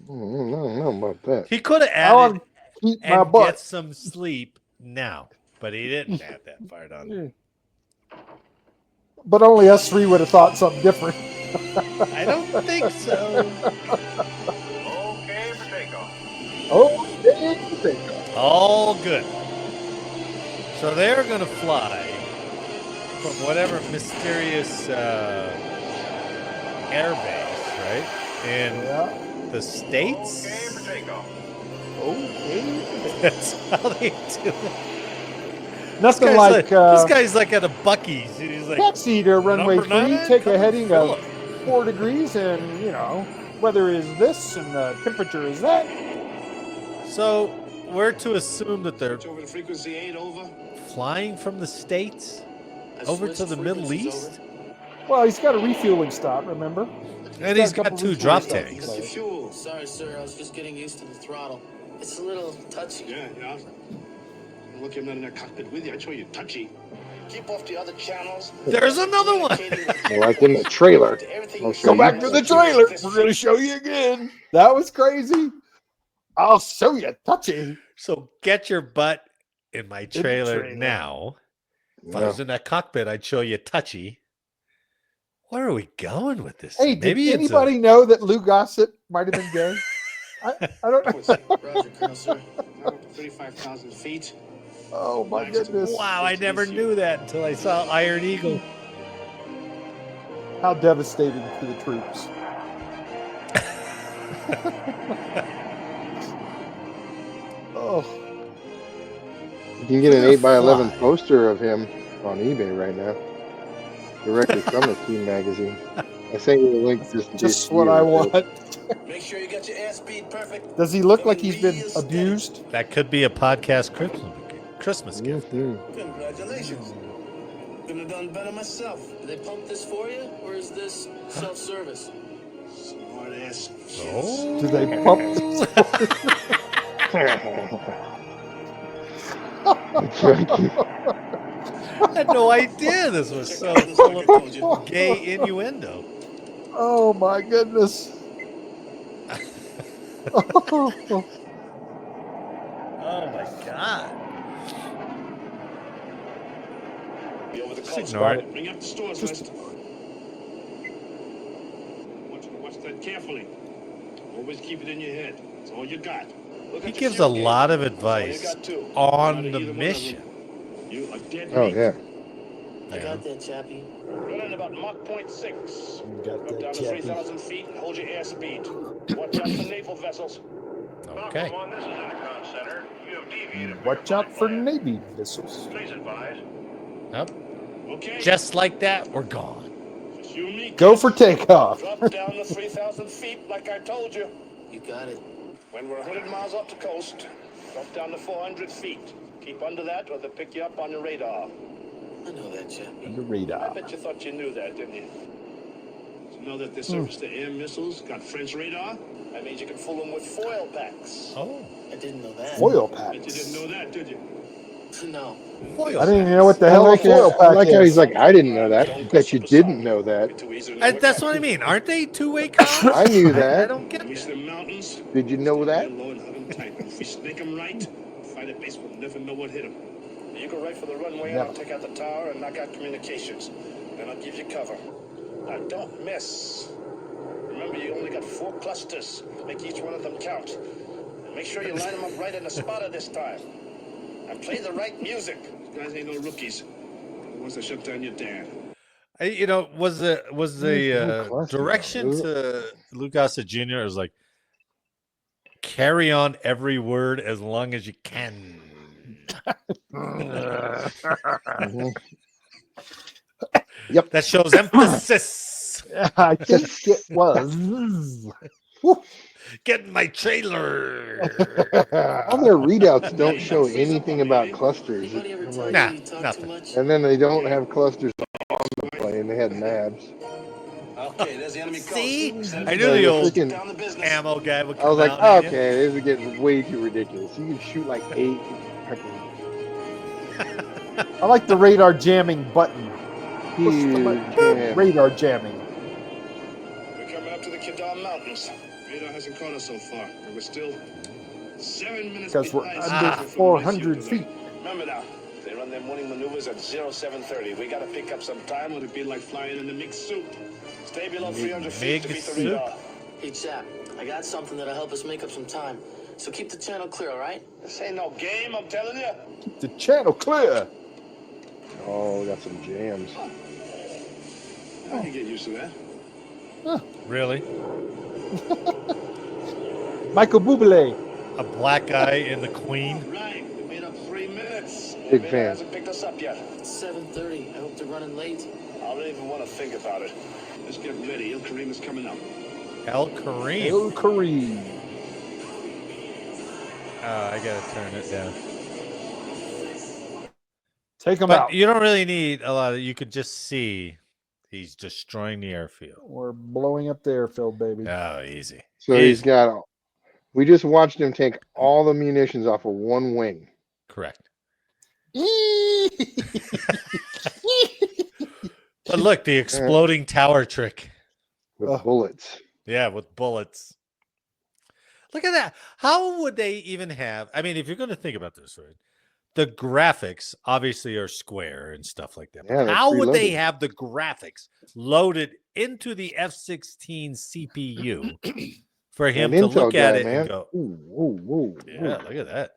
No. How about that? He could have I want added to keep my and butt. get some sleep now, but he didn't add that part on there. But only us three would have thought something different. I don't think so. Okay for takeoff. Okay, for takeoff. All good. So they're going to fly from whatever mysterious airbase, right? In the States? Okay for takeoff. Okay. That's how they do it. Nothing This like this guy's like at a Buc-ee's. He's like, taxi to runway number 3, 9, take come a and heading fill of it. 4 degrees, and weather is this, and the temperature is that. So we're to assume that they're Over the frequency ain't over. flying from the States over to the Middle East, Well, he's got a refueling stop, remember? and he's a couple got 2 refueling drop stops. tanks. Got your fuel. Sorry, sir. I was just getting used to the throttle. It's a little touchy. Yeah. Look, I'm not in that cockpit with you. I show you touchy. Keep off the other channels. There's another one. Like in the trailer. Go back to the trailer. We're going to show you again. That was crazy. I'll show you touchy. So get your butt in my trailer, trailer. now. If I was in that cockpit, I'd show you touchy. Where are we going with this? Hey, Maybe did it's anybody know that Lou Gossett might have been gay? I don't know. Roger, Colonel, sir. Now up to 35,000 feet. Oh, my goodness. Wow, I never knew that until I saw Iron Eagle. How devastating to the troops. Oh. You can get an 8x11 poster of him on eBay right now, directly from the Team magazine. I sent you the link Just what I want. Make sure you got your airspeed perfect. Does he look like he's been abused? That could be a podcast Christmas gift. Congratulations. Couldn't have done better myself. Did they pump this for you, or is this self-service? Smart ass. Oh. Do they pump? I had no idea this was so full of gay innuendo. Oh, my goodness. Oh my God. Be over the Just coast. ignore it. Bring up the stores list. I want you to watch that carefully. Always keep it in your head. It's all you got. He gives a lot of advice on the mission. You are dead Oh, meat. yeah. I got that, Chappie. Running about Mach 0.6. You got Go that, down to Chappie. 3,000 feet and hold your airspeed. Watch out for naval vessels. Okay. Falcon 1, this is Intercom Center. You have deviated from Watch your out for plan. Navy missiles. Please advise. Yep. Okay. Just like that, we're gone. Just you and me. Go for takeoff. Drop down to 3,000 feet like I told you. You got it. When we're 100 miles off the coast, drop down to 400 feet. Keep under that or they'll pick you up on your radar. I know that, Chappie. The I radar. bet you thought you knew that, didn't you? Did you know that their surface-to-air missiles got French radar? That means you can fool them with foil packs. Oh. I didn't know that. Foil Bet you packs. didn't know that, did you? No. I didn't even know what the I hell a like, foil I pack like how is. he's like, I didn't know that. I bet you didn't know that. Too easy to know That's what I mean. Aren't they two-way I comms? knew I that. don't get Reach that. the mountains. Did you know that? Lay low and hug 'em tight. If we snake 'em right, fighter base will never know what hit 'em. You go right for the runway and I'll take out the tower and knock out communications. Then I'll give you cover. Now don't miss. Remember, you only got 4 clusters. Make each one of them count. And make sure you line them up right in the spotter this time. And play the right music. These guys ain't no rookies. The ones that shut down your dad. Was the clusters, direction though. to Lou Gossett Jr. is like carry on every word as long as you can. Mhm. Yep. That shows emphasis. I think it was. Get in my trailer. All their readouts don't show anything about clusters. Anybody ever I'm tell like, Nah, you talk nothing. too much? and then they don't have clusters on the plane. They had nabs. Okay, there's the enemy coast. See? Send I it knew the old Freaking- down the business. ammo guy would I come was like, out on you. okay, this is getting way too ridiculous. You can shoot like 8. I like the radar jamming button. Push the Huge button. jam. Radar jamming. We're coming up to the Kedar Mountains. Radar hasn't caught us so far. And we're still 7 minutes Because we're behind under schedule for the race 400 yesterday. feet. Remember now, they run their morning maneuvers at 0730. We got to pick up some time. Would it be like flying in the mixed soup? Stay below 300 feet to beat the Soup. radar. Hey, chap, I got something that'll help us make up some time. So keep the channel clear, all right? This ain't no game, I'm telling you. Keep the channel clear. Oh, we got some jams. I can get used to that. Really? Michael Bublé. A black guy in the Queen. Right, we made up 3 minutes. Big Elevator fan. hasn't picked us up yet. It's 7:30. I hope they're running late. I don't even want to think about it. Let's get ready. El Kareem is coming up. El Kareem. El Kareem. I gotta turn it down. Take him But out. you don't really need a lot of. You could just see he's destroying the airfield. We're blowing up the airfield, baby. Oh, easy. So Easy. he's got. We just watched him take all the munitions off of one wing. Correct. But look, the exploding tower trick. With bullets. Yeah, with bullets. Look at that. How would they even have? I mean, if you're going to think about this, right? The graphics obviously are square and stuff like that. Yeah, But they're how would they preloaded. have the graphics loaded into the F-16 CPU for him An to Intel look at guy, it man. and go, Ooh, ooh, ooh, yeah, ooh. look at that.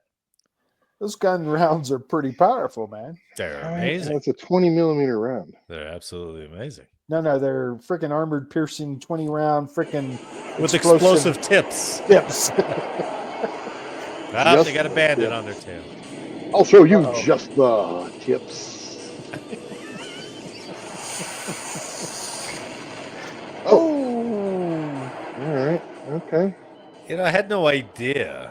Those gun rounds are pretty powerful, man. They're Well, amazing. it's a 20 millimeter round. They're absolutely amazing. No, they're freaking armored piercing 20 round freaking With explosive tips. tips. Ah, Just they got a bandit tips. on their tail. I'll show you Uh-oh. just the tips. Oh. All right. Okay. You know, I had no idea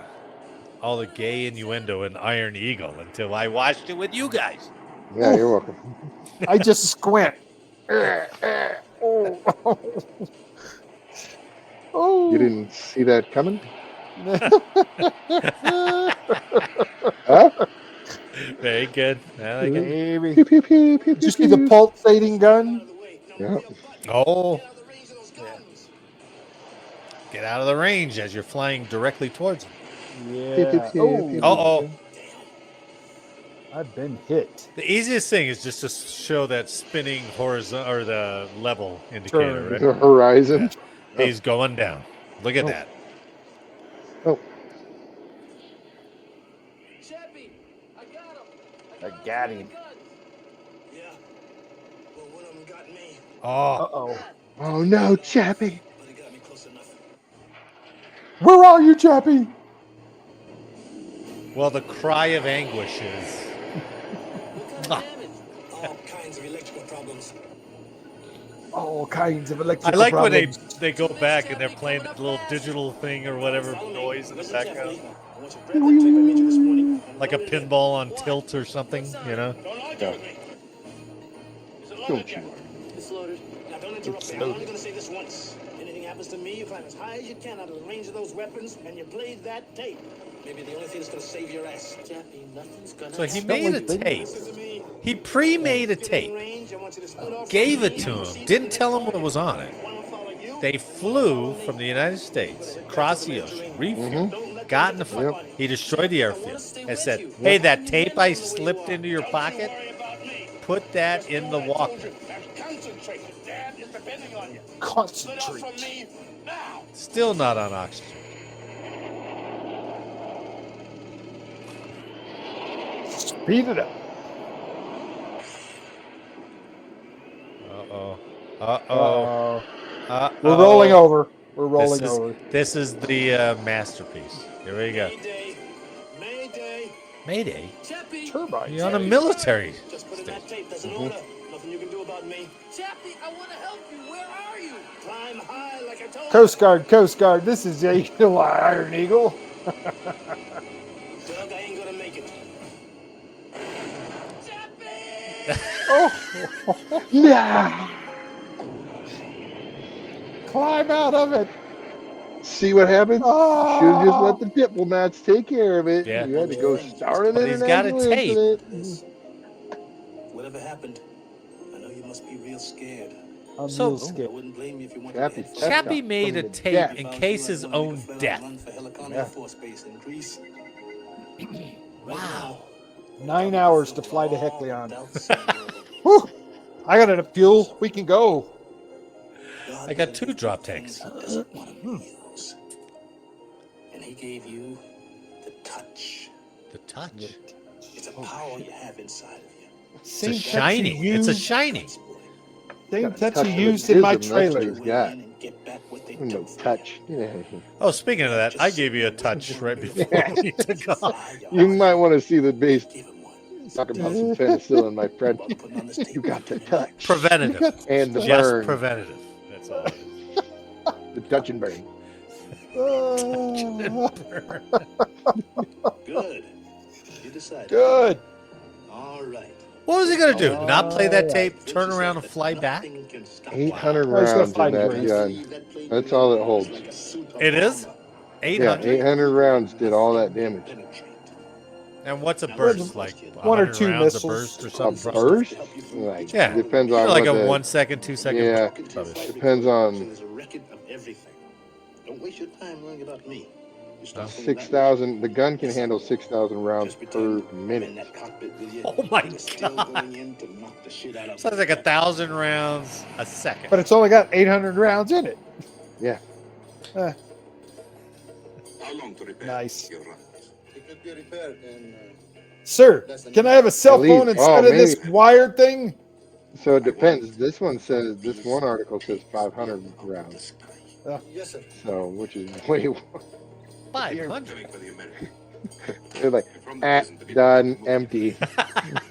all the gay innuendo in Iron Eagle until I watched it with you guys. Yeah, you're welcome. I just squint. Oh. Oh. You didn't see that coming? Huh? Very good. I like it. Baby. Pew, pew, pew, pew, Did you pew, see the pew. pulsating gun? Yeah. Oh. Get out of the range as you're flying directly towards him. Yeah. pew, Oh, Uh-oh. I've been hit. The easiest thing is just to show that spinning horizontal or the level indicator, Turn. right? The horizon. Yeah. He's going down. Look at that. Oh, Chappie, I got him. I got him. Yeah. Well, one of them got me, Oh. Uh-oh. oh no, Chappie. but he got me close enough. Where are you, Chappie? Well, the cry of anguish is. What kind of damage? All kinds of electrical problems. All kinds of I electrical like when problems. they go back and they're playing that little digital thing or whatever noise in the background. I want you to grab that tape I made you this morning. Like a pinball on tilt or something, you know? Don't argue Yeah. with me. Is it loaded Don't yet? you? It's loaded. Now don't interrupt me. I'm only gonna say this once. Anything happens to me, you climb as high as you can out of the range of those weapons, and you play that tape. Maybe the only thing that's gonna save your ass. Chappie, nothing's gonna So he happen. made a like tape. Listen to me. He pre-made a Get in tape, range, I want you to split off gave from it me, to him, proceed didn't the tell him next what was on it. one will follow you. They flew from the United States, across the ocean, refueled, got in the front. He destroyed the airfield and said, hey, that tape I slipped into your pocket, put that in the Walkman. Concentrate. Dad is depending on you. Split off Concentrate. from me now. Still not on oxygen. Speed it up. Uh-oh. Uh-oh. Uh-oh. We're rolling over. We're rolling over. This is the masterpiece. Here we go. Mayday. Mayday. Mayday? Chappie, Turbine. You're on a military Just put in that station. tape. There's an order. Nothing you can do about me. Chappie, I want to help you. Where are you? Climb high like I told Coast Guard, Coast Guard. This is Iron Eagle. you. Doug, I ain't gonna make it. Oh. Yeah. Climb out of it. See what happens? Oh. Should have just let the diplomats take care of it. Yeah. You had to go start an But he's got a international tape. incident. Whatever happened, I know you must be real scared. I'm So- real scared. Chappie, Chappie made a from the tape death. in case his own death. Yeah. Wow. 9 hours to fly to Hecleon. Whew. I got enough fuel. We can go. I got 2 drop tanks. And he gave you the touch. The touch. It's a power you have inside of you. It's a shiny. It's a shiny. Same Got a touch you of used in my jism, that's what trailer. he's got. No touch. Yeah. Oh, speaking of that, I gave you a touch right before we took off. You might want to see the base. Talk about some penicillin, my friend. You got the touch. Preventative. And the Just burn. preventative. That's all it is. The touch and burn. Good. You decided. Good. All right. What was he going to do? Not play that tape, turn around and fly back? 800 Oh, he's gonna rounds fly in to that Greece. gun. That's all it holds. It is? Yeah, 800? 800 rounds did all that damage. And what's a burst? Like 1 or 100 2 rounds missiles. a burst or A something? burst? Like, Yeah. depends on Like what a the, 1 second, 2 second Yeah. rubbish. Depends on There's a record of everything. Don't waste your time learning about me. You start thinking 6,000. The gun can handle 6,000 rounds per minute. in that cockpit with you. Oh my You're still God. going in to knock the shit out of Sounds like 1,000 rounds a second. But it's only got 800 rounds in it. Yeah. How long to repair Nice. your run? It could be repaired in Sir, can I have a cell At least- phone instead oh, of this maybe. wired thing? So it depends. This one says, this one article says 500 rounds. Yes, sir. So, which is way more. 500. Coming for the American. They're like, From the ah, prison to be done, moved. empty.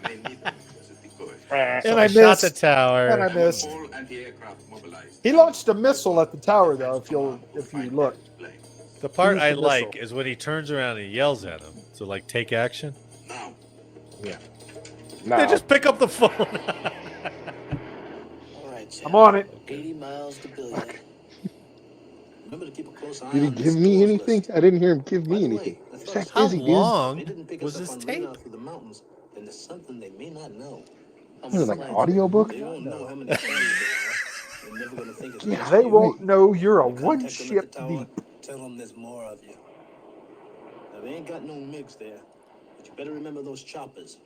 May need them as a decoy. And I Shot missed. the tower. And I missed. All anti-aircraft mobilized. He launched a missile at the tower, though. If you look, The part Use I the like missile. is when he turns around and yells at him. So, like, take action. Now, Now, They just pick up the phone. All right, Sam. I'm on it. 80 miles to Billiard. Remember to keep a close eye did he on give this me stores anything? list. I didn't hear him give By me the way, anything. I thought Zach How busy, dude. long they didn't pick was us this up on tape? radar through the mountains, then there's something they may not know. What is it, like an audiobook? They won't know how many fans there are. They're never gonna think it's Yeah, just they you. won't know you're a You one contact them at ship the tower, deep. Tell them there's more of you. Now, they ain't got no MiGs there, but you better remember those choppers.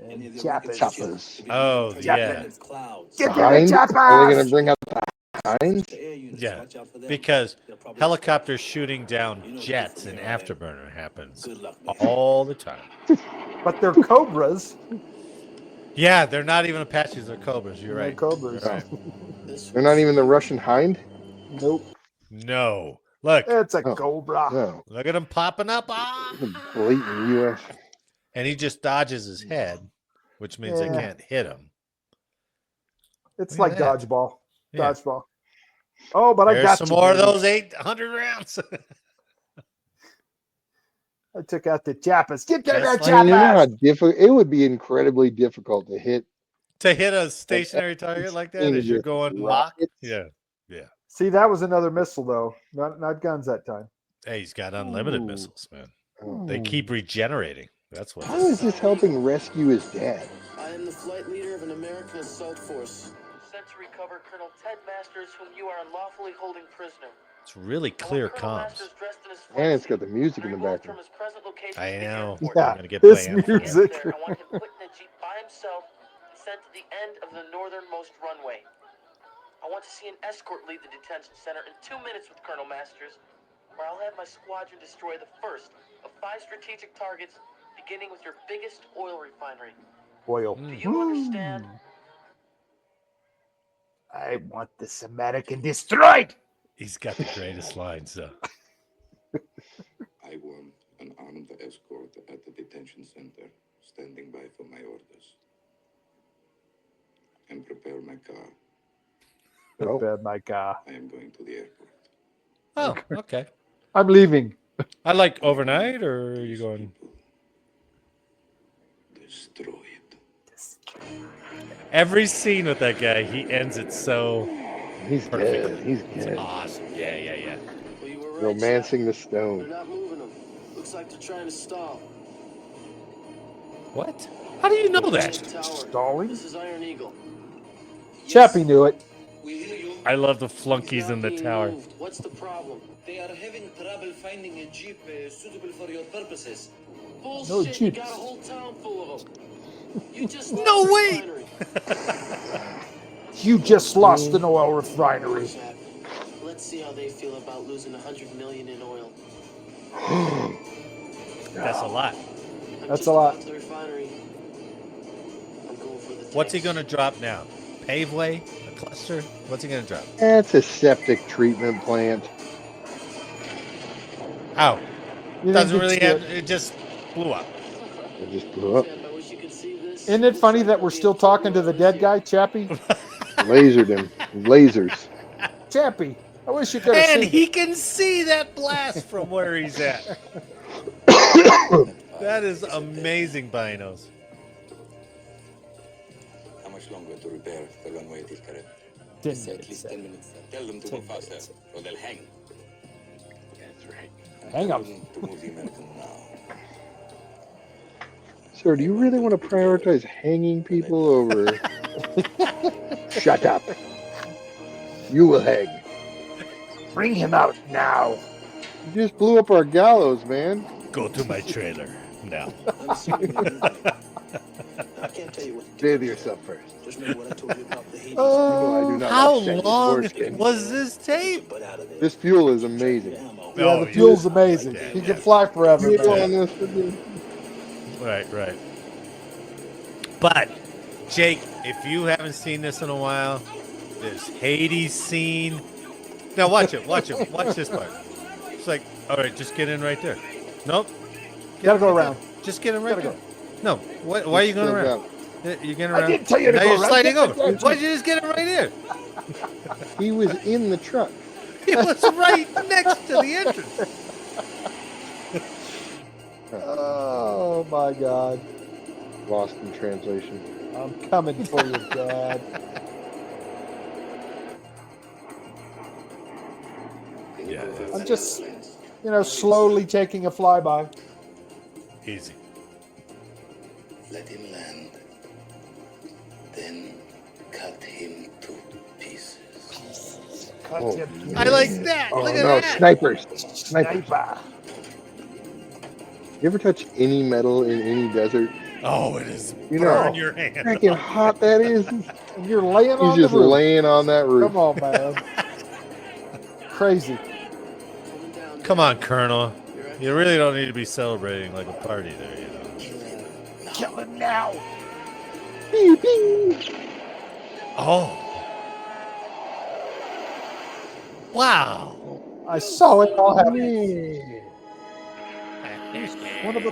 Any of the Choppers. rockets Choppers. to be Oh, turned yeah. into clouds. Get The the Hind? Are they choppers! going to bring out the Hind? The air units, Yeah, watch out for them. because They'll probably helicopters shooting down You know jets different in there, Afterburner happens Good luck, man. all the time. But they're cobras. Yeah, they're not even Apaches, they're Cobras. You're They're right. cobras. You're right. They're not even the Russian Hind? Nope. No. Look, It's a Oh. cobra. No. look at him popping up. Ah! It's a blatant U.S. And he just dodges his head, which means they Yeah. can't hit him. It's Look like at that. dodgeball. Yeah. Dodgeball. Oh, but I There's got some you, more of baby. those 800 rounds. I took out the chapas. Get Just that like I mean, you know how chapas! difficult it would be. Incredibly difficult to hit. To hit a stationary target like that as you're going Mach. rockets. Yeah. See, that was another missile, though. Not guns that time. Hey, he's got unlimited Ooh. missiles, man. Oh. They keep regenerating. That's what. How is this helping rescue his dad? I am the flight leader of an American assault force. Sent to recover Colonel Ted Masters, whom you are unlawfully holding prisoner. It's really clear comms. And it's got the music in the background. I know. Yeah, I'm gonna get this banned for that. music. I want him put in a jeep by himself and sent to the end of the northernmost runway. I want to see an escort lead the detention center in 2 minutes with Colonel Masters, where I'll have my squadron destroy the first of 5 strategic targets, beginning with your biggest oil refinery. Oil. Do you understand? I want this American destroyed. He's got the greatest lines, though. I want an armed escort at the detention center, standing by for my orders. And prepare my car. Oh. Bad, my God. I am going to the airport. Oh, okay. I'm leaving. I like overnight, or are you going? Destroy it. Every scene with that guy, he ends it so He's perfect. dead. He's It's dead. awesome. Yeah. Well, you were right, Romancing the They're stone. not moving them. Looks like they're trying to stall. What? How do you know that? Tower. Stalling? This is Iron Eagle. Chappie knew it. We hear I love the flunkies in the tower. What's the problem? They are having trouble finding a jeep suitable for your purposes. Bullshit, you got a whole town full of them. You just No, wait! You just lost an oil refinery. Let's see how they feel about losing 100 million in oil. That's a lot. That's a lot. What's he going to drop now? Paveway? A cluster? What's he going to drop? That's a septic treatment plant. Oh. Doesn't really have... It just blew up. It just blew up. Isn't it funny that we're still talking to the dead guy, Chappie? Lasered him. Lasers. Chappie, I wish you could have seen And he can see that blast from where he's at. That is amazing, Binos. How much longer to repair the runway till correct? 10 At minutes. least 10 minutes. Tell them to go faster, or they'll hang. That's right. Hang on. To move the American now. Sir, do you really want to prioritize hanging people over? Shut up. You will hang. Bring him out now. You just blew up our gallows, man. Go to my trailer now. I can't tell you what to do. Bathe yourself first. Just remember what I told you about the Hades. I do not How like Chinese long foreskin. was this tape? Butt out of there. This fuel is amazing. Yeah, the fuel's amazing. He can fly forever. You man. on this with me? Right. But, Jake, if you haven't seen this in a while, this Hades scene. Now watch it. Watch this part. It's like, all right, just get in right there. Nope. Gotta go around. Just get in right Gotta there. No. Why are you going around? You're getting around. I didn't tell you to now go you're around. sliding over. Why'd you just get it right here? He was in the truck. It was right next to the entrance. Oh my God. Lost in translation. I'm coming for you, Dad. Yeah. I'm just, slowly taking a flyby. Easy. Let him land. Then cut him to pieces. Cut him. I like that. Oh Look at no, that. snipers. Sniper. You ever touch any metal in any desert? Oh, it is. You know Burn how your hand. freaking hot that is. And you're laying on He's the just roof. laying on that roof. Come on, man. Crazy. Come on, Colonel. You really don't need to be celebrating like a party there, Kill him now. Beep, beep. Oh. Wow. I saw it all happen. One of the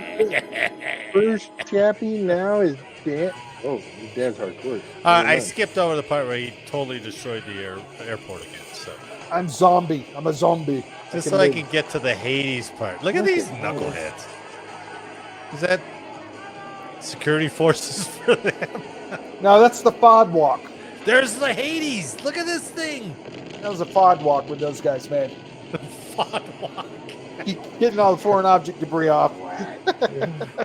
First Chappie now is Dan. Oh, Dan's hardcore. I skipped over the part where he totally destroyed the airport again. So I'm zombie. I'm a zombie. just so I can get to the Hades part. Look at these knuckleheads. Is that security forces for them? No, that's the FOD walk. There's the Hades. Look at this thing. That was a FOD walk with those guys, man. FOD walk. Getting all the foreign object debris off.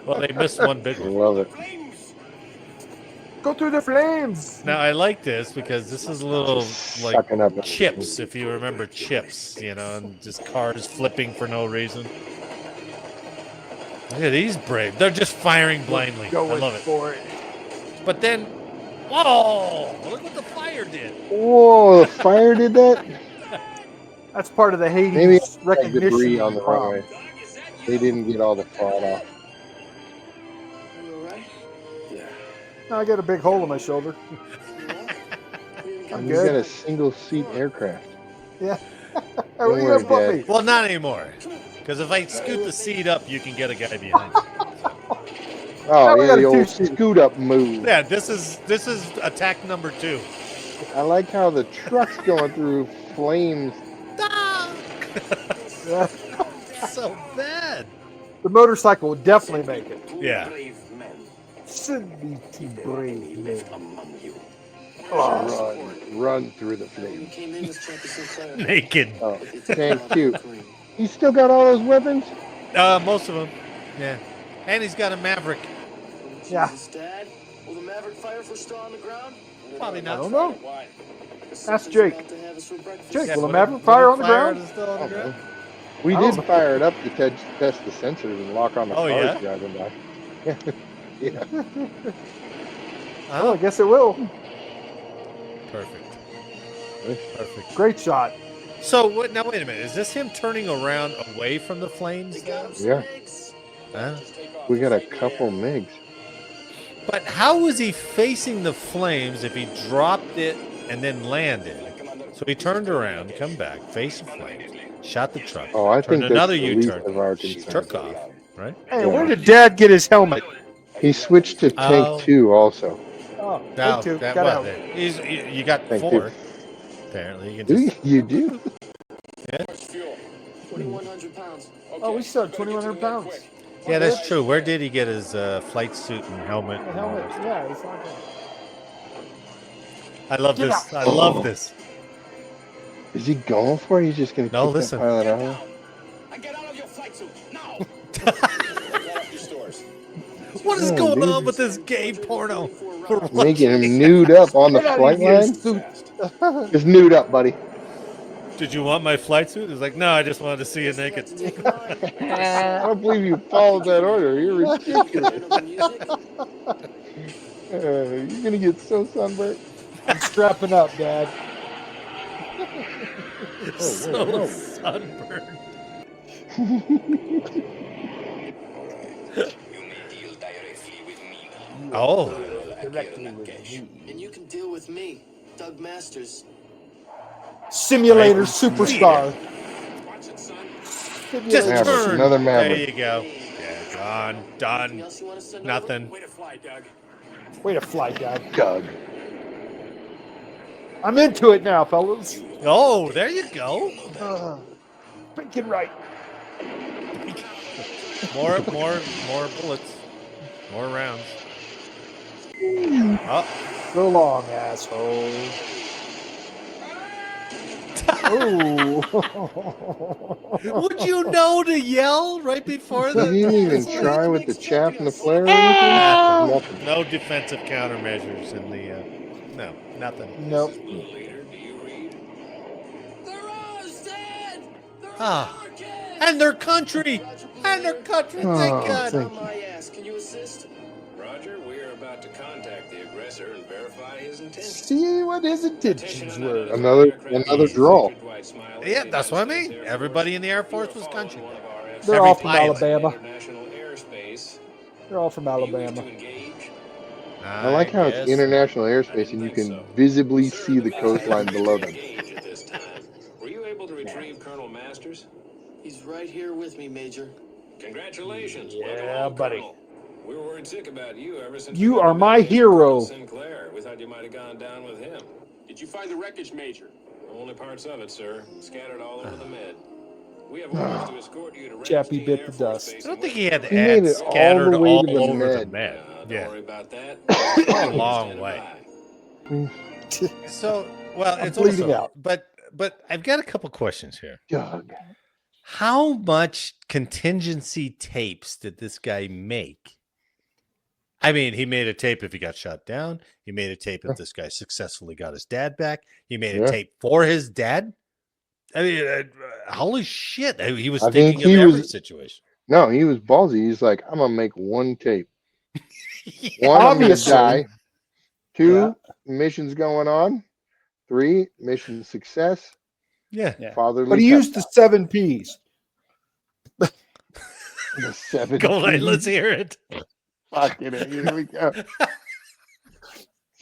Well, they missed one big I one. love it. Go through the flames. Now I like this because this is a little like Sucking up. Chips, if you remember Chips, and just cars flipping for no reason. Look at these brave. They're just firing blindly. I love it. For it. But then, whoa! Look what the fire did. Whoa, the fire did that? That's part of the Hades Maybe recognition. debris on the prom. runway. They didn't get all the fraud off. You all right? Yeah. No, I got a big hole in my shoulder. I'm You got good. a single seat aircraft. Yeah. Don't Where you worry, gonna put Dad. me? Well, not anymore. Because if I scoot the seat up, you can get a guy behind you. Oh, Now we yeah, got the a old two-seater. scoot up move. Yeah, this is attack number 2. I like how the truck's going through flames. Yeah. So bad. The motorcycle would definitely make it. Yeah. Cindy T. Brave. Run through the flames. Came in with Chappie Sinclair. Naked. Oh, thank you. He's still got all those weapons? Most of them. Yeah. And he's got a Maverick. Yeah. Dad, will the Maverick fire if we're still on the ground? Probably I not. don't know. Why? Ask Jake. Jake, Yeah, will the would Maverick it fire on the fire ground? still on the I don't ground? know. We I don't did know. fire it up to test the sensors and lock on the Oh, cars yeah? driving by. Yeah. Yeah. Well, I Oh, guess it will. perfect. Perfect. Great shot. So what? Now wait a minute. Is this him turning around away from the flames? Yeah. Huh? We got a couple MiGs. But how was he facing the flames if he dropped it and then landed? So he turned around, come back, faced the flames, shot the truck, Oh, I turned think that's another the least U-turn, of our concerns. took off, right? Hey, Yeah. where did Dad get his helmet? He switched to tank Oh. 2 also. Oh, Now, take two. that Got what? out. You got Tank 4. 2. Apparently, you can Do just. you do? Yeah, 2,100 pounds. Oh, we still have 2,100 pounds. yeah, that's true. Where did he get his flight suit and helmet? The and all helmet. that? Yeah, it's like that. I love Get this. out. I love this. Is he going for it? He's just going to No, kick listen. that pilot out? I get out of your flight suit now. Get up your stores. What is Yeah, going dude. on with this gay porno? We're Making watching? him nude up on the Get out of flight here, line? suit. Just nude up, buddy. Did you want my flight suit? It's like, no, I just wanted to see you naked. I don't believe you followed that order. You're ridiculous. You're going to get so sunburnt. I'm strapping up, Dad. So sunburned. Oh, And you can deal with me, Doug Masters. Simulator Right. superstar. just Maverick, turn. another There Maverick. you go. Yeah, gone, done, Else you want to send nothing. Way to fly, Doug. Way to fly, Dad. Doug. I'm into it now, fellas. Oh, there you go. Thinking right. More bullets, more rounds. Oh, So long, asshole. Oh. would you know to yell right before He the? didn't even try with the chaff and the flare or Nothing. anything? No defensive countermeasures in the. No, nothing. Nope. They're ours, Dad! They're Ah. our kids! And their country, and their country. Thank Oh, God. thank On my ass. Can you assist? Roger, we are about to contact the aggressor and verify his intentions. See what his intentions were. Another draw. Yeah, that's what I mean. Everybody in the Air Force was country. They're Every all from pilot. Alabama. International airspace. They're all from Alabama. I like how it's international airspace and you can visibly see the coastline below them. Were you able to retrieve Colonel Masters? He's right here with me, Major. Congratulations. Yeah, Welcome home, buddy. Colonel. We were worried sick about you ever since You we got are the my message from hero. Colonel Sinclair. We thought you might have gone down with him. Did you find the wreckage, Major? Only parts of it, sir. Scattered all over the med. We have orders to escort you to Chappie Ramstein bit Air the Force dust. Base I don't in think he had to He add made it all scattered the way all to the over the med. med. Don't Yeah, worry about that. a long way. So, well, I'm it's bleeding also, out. but I've got a couple questions here. Doug. How much contingency tapes did this guy make? I mean, he made a tape if he got shot down. He made a tape if this guy successfully got his dad back. He made a Yeah. tape for his dad. I mean, holy shit. He was I think thinking he of every was- situation. No, he was ballsy. He's like, I'm going to make one tape. One, I'm going to Obviously. die. 2, Yeah. missions going on. 3, mission success. Yeah. Fatherly But he used the pep 7 P's. talk. The 7 Go ahead, Ps. let's hear it. Fucking it. Here we go.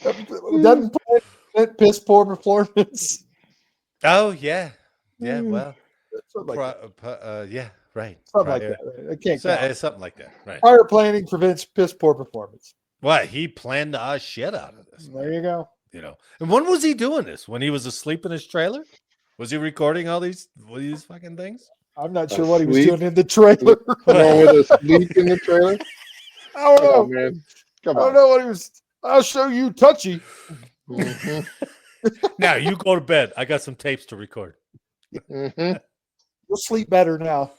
That piss poor performance. Oh, yeah. Yeah, well, Something like that. yeah, right. Something like Prior- that. I can't So, count. something like that, right? Prior planning prevents piss poor performance. What? He planned the shit out of this. There you go. You know, and when was he doing this? When he was asleep in his trailer? Was he recording all these fucking things? I'm not sure what he was Asleep? doing in the trailer. Going with a sleep in the trailer. I don't Come know. on, man. I Come don't on. know what he was. I'll show you touchy. Mhm. Now you go to bed. I got some tapes to record. Mhm. You'll sleep better now.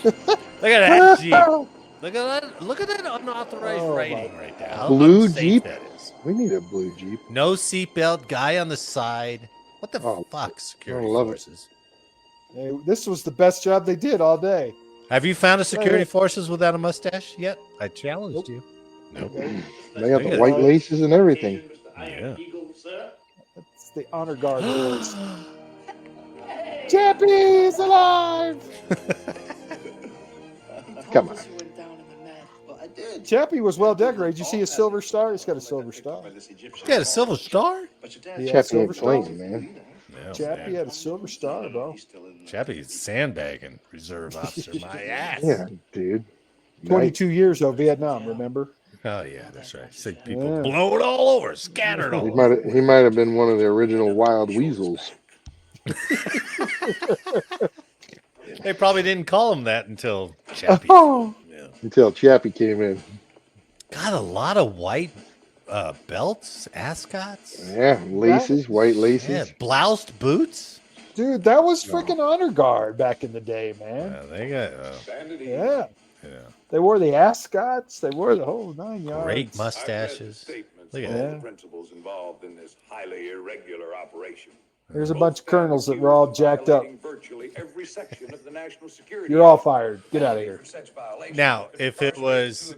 Look at that Jeep. Look at that! Look at that unauthorized writing right there. How Blue unsafe Jeep? that is. We need a blue Jeep. No seatbelt, guy on the side. What the Oh, fuck, security I love it. forces? This was the best job they did all day. Have you found a security forces without a mustache yet? I challenged you. Nope. They got Look the at white that. laces and everything. Yeah. It's the honor guard boys. Chappie's alive! Come on. Chappie was well decorated. You see a silver star? He's got a silver star. He had a silver star? He had a Chappie silver ain't star. playing, man. No, Chappie had a silver star, bro. Chappie's sandbagging reserve officer. My ass. Yeah, dude. 22 years of Vietnam, remember? Oh yeah, that's right. See people blown all over, scattered all over. He might have been one of the original wild weasels. They probably didn't call him that until Chappie. Yeah. Until Chappie came in. Got a lot of white belts, ascots. Yeah, laces, white laces. Yeah, bloused boots. Dude, that was freaking honor guard back in the day, man. They got Yeah. yeah. They wore the ascots. They wore the whole 9 yards. Great mustaches. Look at that. Principals involved in this highly irregular operation. There's a bunch of colonels that were all jacked up. Virtually every section of the national security. You're all fired. Get out of here. Now, if it was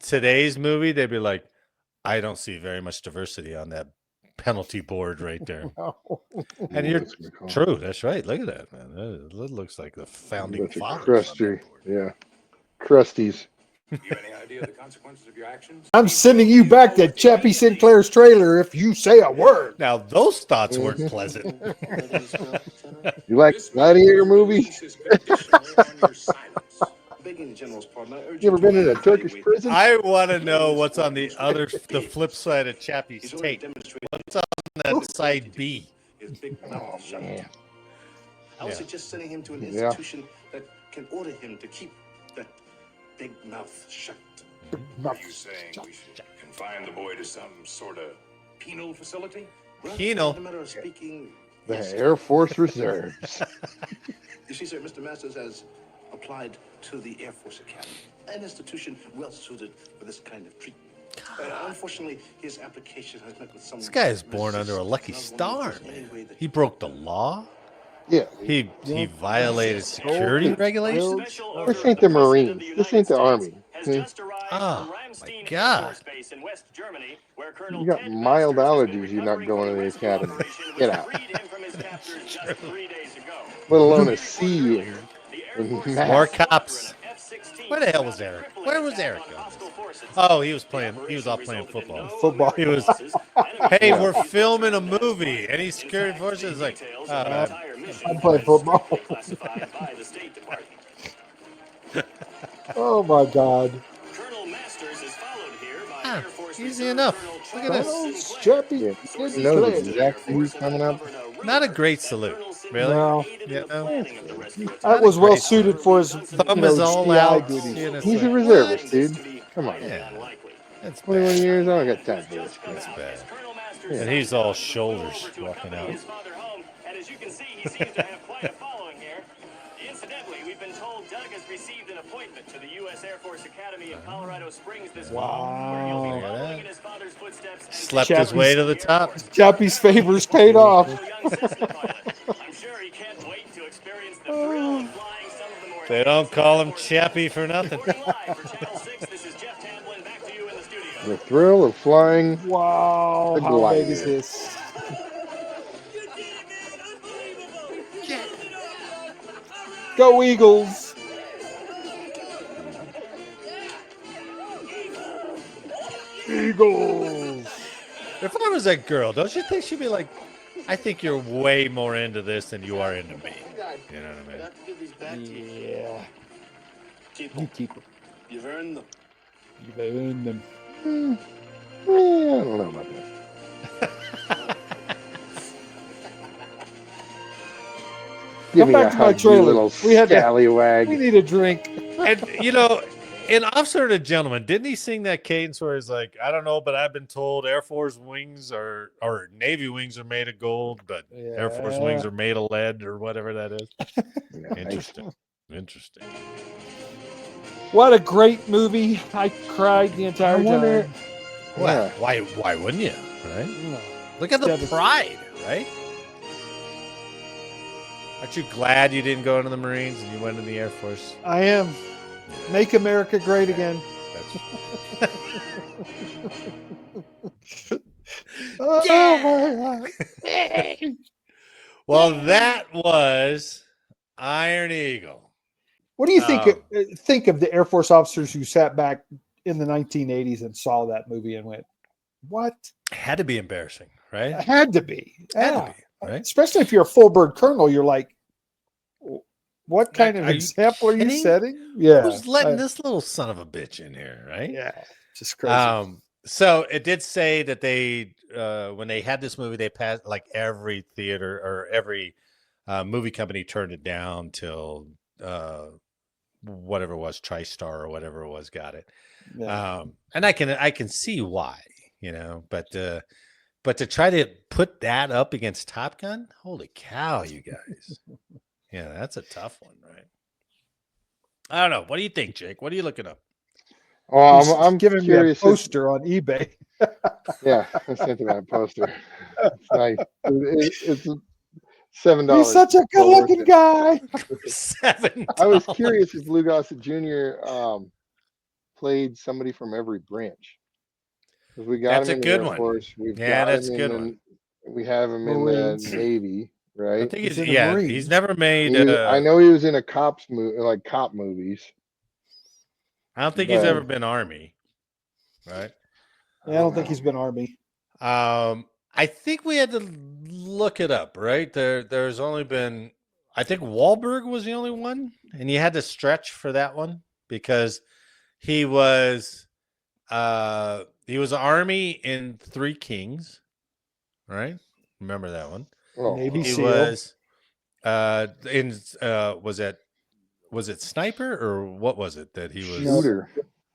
today's movie, they'd be like, I don't see very much diversity on that penalty board right there. And you're true. That's right. Look at that, man. That looks like the founding fathers. Crusty. Yeah. Crusties. You any idea of the consequences of your actions? I'm sending you back to Chappie Sinclair's trailer if you say a word. Now, those thoughts weren't pleasant. You like gladiator movies? You ever been in a Turkish prison? I want to know what's on the flip side of Chappie's tape. What's on that side B? Oh, man. I would suggest sending him to an institution that can order him to keep that big mouth shut. Are you saying we should confine the boy to some sort of penal facility? Penal. As a matter of speaking, The Air Force Reserves. you see, sir, Mr. Masters has applied to the Air Force Academy, an institution well suited for this kind of treatment. Unfortunately, his application has met with some. This guy is born under a lucky star, man. He broke the law. Yeah. He violated security regulations. This ain't the Marines. This ain't the Army. Oh, my God. You got mild allergies. You're not going to the academy. Get out. Let alone a C in math. More cops. Where the hell was Eric? Where was Eric? Oh, he was off playing football. He was, hey, we're filming a movie. Any security forces? Like, I'm playing football. Oh, my God. Easy enough. Look at this. Chappie. He knows exactly who's coming up. Not a great salute. Really? No. Yeah, no. That was well suited for his Thumb is all GI out. duties. He's a reservist, dude. Come on. Yeah. That's 21 bad. years, I don't got time for this. That's bad. And he's all shoulders walking out. And as you can see, he seems to have quite a following here. Incidentally, we've been told Doug has received an appointment to the U.S. Air Force Academy in Colorado Springs this fall, where he'll be following in his father's footsteps. Slept his way to the top. Chappie's favors paid off. I'm sure he can't wait to experience the thrill of flying some of the more. They don't call him Chappie for nothing. This is Jeff Tamblin, back to you in the studio. The thrill of flying. Wow. a How big glider. is this? Go Eagles! Eagles! If I was that girl, don't you think she'd be like, I think you're way more into this than you are into me. You know what I mean? Yeah. You keep them. You've earned them. You've earned them. I don't know about that. Give Come me back a to my hug, you trailer. little We scallywag. need a drink. And, you know, in Officer and a Gentleman, didn't he sing that cadence where he's like, I don't know, but I've been told Air Force wings or Navy wings are made of gold, but Air Force wings are made of lead or whatever that is? Interesting. Interesting. What a great movie. I cried the entire time. Well, why wouldn't you? Right? No. Look at the pride, right? Aren't you glad you didn't go into the Marines and you went in the Air Force? I am. Make America great again. Oh my God. Well, that was Iron Eagle. What do you think of the Air Force officers who sat back in the 1980s and saw that movie and went, "What?" It had to be embarrassing, right? It had to be. Had to be, right? Especially if you're a full bird colonel, you're like, what kind of Are you example are you kidding? setting? Yeah. Who's letting this little son of a bitch in here, right? Yeah. Just crazy. So it did say that they, when they had this movie, they passed like every theater or every movie company turned it down till whatever it was, TriStar or whatever it was, got it. Yeah. And I can see why, but to try to put that up against Top Gun, holy cow, you guys. Yeah, that's a tough one, right? I don't know. What do you think, Jake? What are you looking up? Oh, I'm giving curious. Me a poster on eBay. Yeah, I sent him that poster. It's nice. It's $7. He's such a good-looking guy. $7. I was curious if Lou Gossett Jr. Played somebody from every branch. Because we got That's him in a the good Air one. Force. That's a good one. We have him Marines. in the Navy, right? I think he's never made. I know he was in a cops movie, like cop movies. I don't think he's ever been Army, right? Yeah, I don't think he's been Army. I think we had to look it up, right? There's only been, I think Wahlberg was the only one, and you had to stretch for that one because he was Army in Three Kings, right? Remember that one? Oh, Navy he SEAL. was was it Sniper or what was it that he was?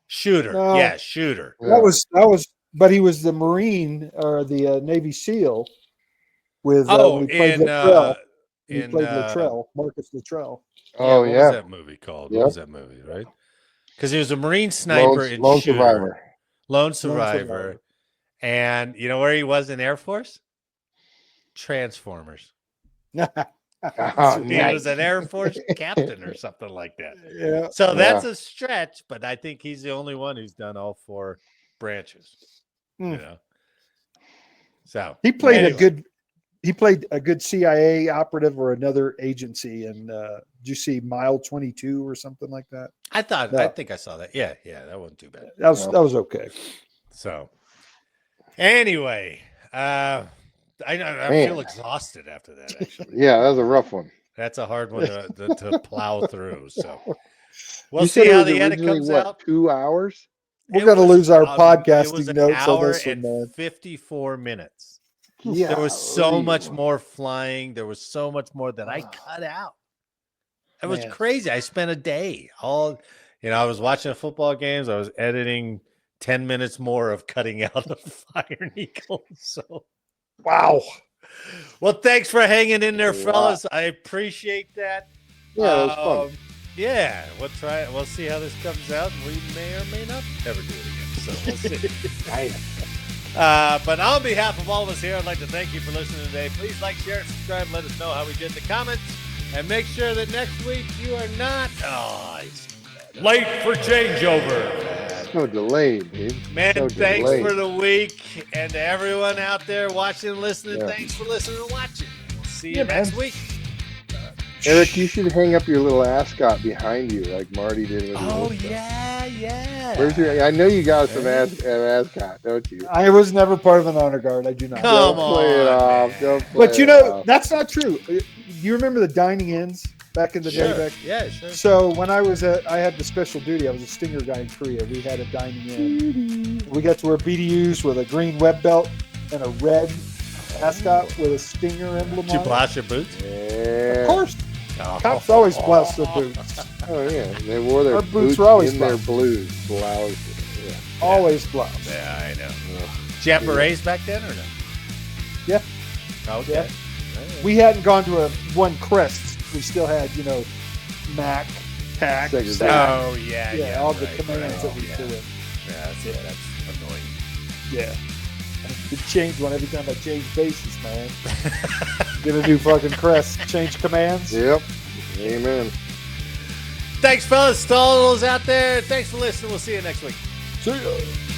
Shooter. No. Yeah, Shooter. That was, but he was the Marine or the Navy SEAL with when he played Luttrell. He played Luttrell, Marcus Luttrell. Oh, what was that movie called? Yep. What was that movie, right? Because he was a Marine sniper in Lone Shooter. Survivor. Lone Survivor. And you know where he was in Air Force? Transformers. He was an Air Force captain or something like that. Yeah. So that's a stretch, but I think he's the only one who's done all four branches. So he played a good CIA operative or another agency. And did you see Mile 22 or something like that? I think I saw that. Yeah, that wasn't too bad. That was okay. So anyway, I feel exhausted after that, actually. Yeah, that was a rough one. That's a hard one to plow through. So we'll You see said how it was the edit originally, comes what, out. 2 hours? We're going to lose our It was podcasting an notes on hour this one, and man. 54 minutes. Yeah, There was so much more flying. There was so much more that I cut out. It was crazy. I spent a day I was watching football games. I was editing 10 minutes more of cutting out of Iron Eagle. So, wow. Well, thanks for hanging in there, fellas. I appreciate that. Yeah, it was fun. Yeah, we'll try it. We'll see how this comes out. We may or may not ever do it again. So we'll see. But on behalf of all of us here, I'd like to thank you for listening today. Please like, share, and subscribe. Let us know how we did in the comments. And make sure that next week you are not late for changeover. So delayed, dude. Man, so thanks delayed. for the week. And to everyone out there watching and listening, Yeah. thanks for listening and watching. We'll see you next week. Eric, you should hang up your little ascot behind you like Marty did with his Yeah. Where's your? I know you got some ascot, don't you? I was never part of an honor guard. I do not. Come Don't play it on, off. Don't play But you it know, off. that's not true. Do you remember the dining inns back in the day? Back? Yeah, sure. So when I had the special duty. I was a stinger guy in Korea. We had a dining in. We got to wear BDUs with a green web belt and a red ascot with a stinger emblem Did you on blouse your boots? it. Of course. Cops always blouse their boots. Oh yeah, they wore their Our boots boots were always in their bloused. blues. Blouse. Yeah. Always blouse. Yeah, I know. Did you have berets back then or no? Yeah. Okay. Yeah. We hadn't gone to one Crest. We still had, Mac tack, Segregate. stack. Oh yeah, all the right, commands that we yeah. threw in. Yeah, that's annoying. Yeah. You change one every time I change bases, man. Get a new fucking crest. Change commands. Yep. Amen. Thanks, fellas, to all those out there. Thanks for listening. We'll see you next week. See ya.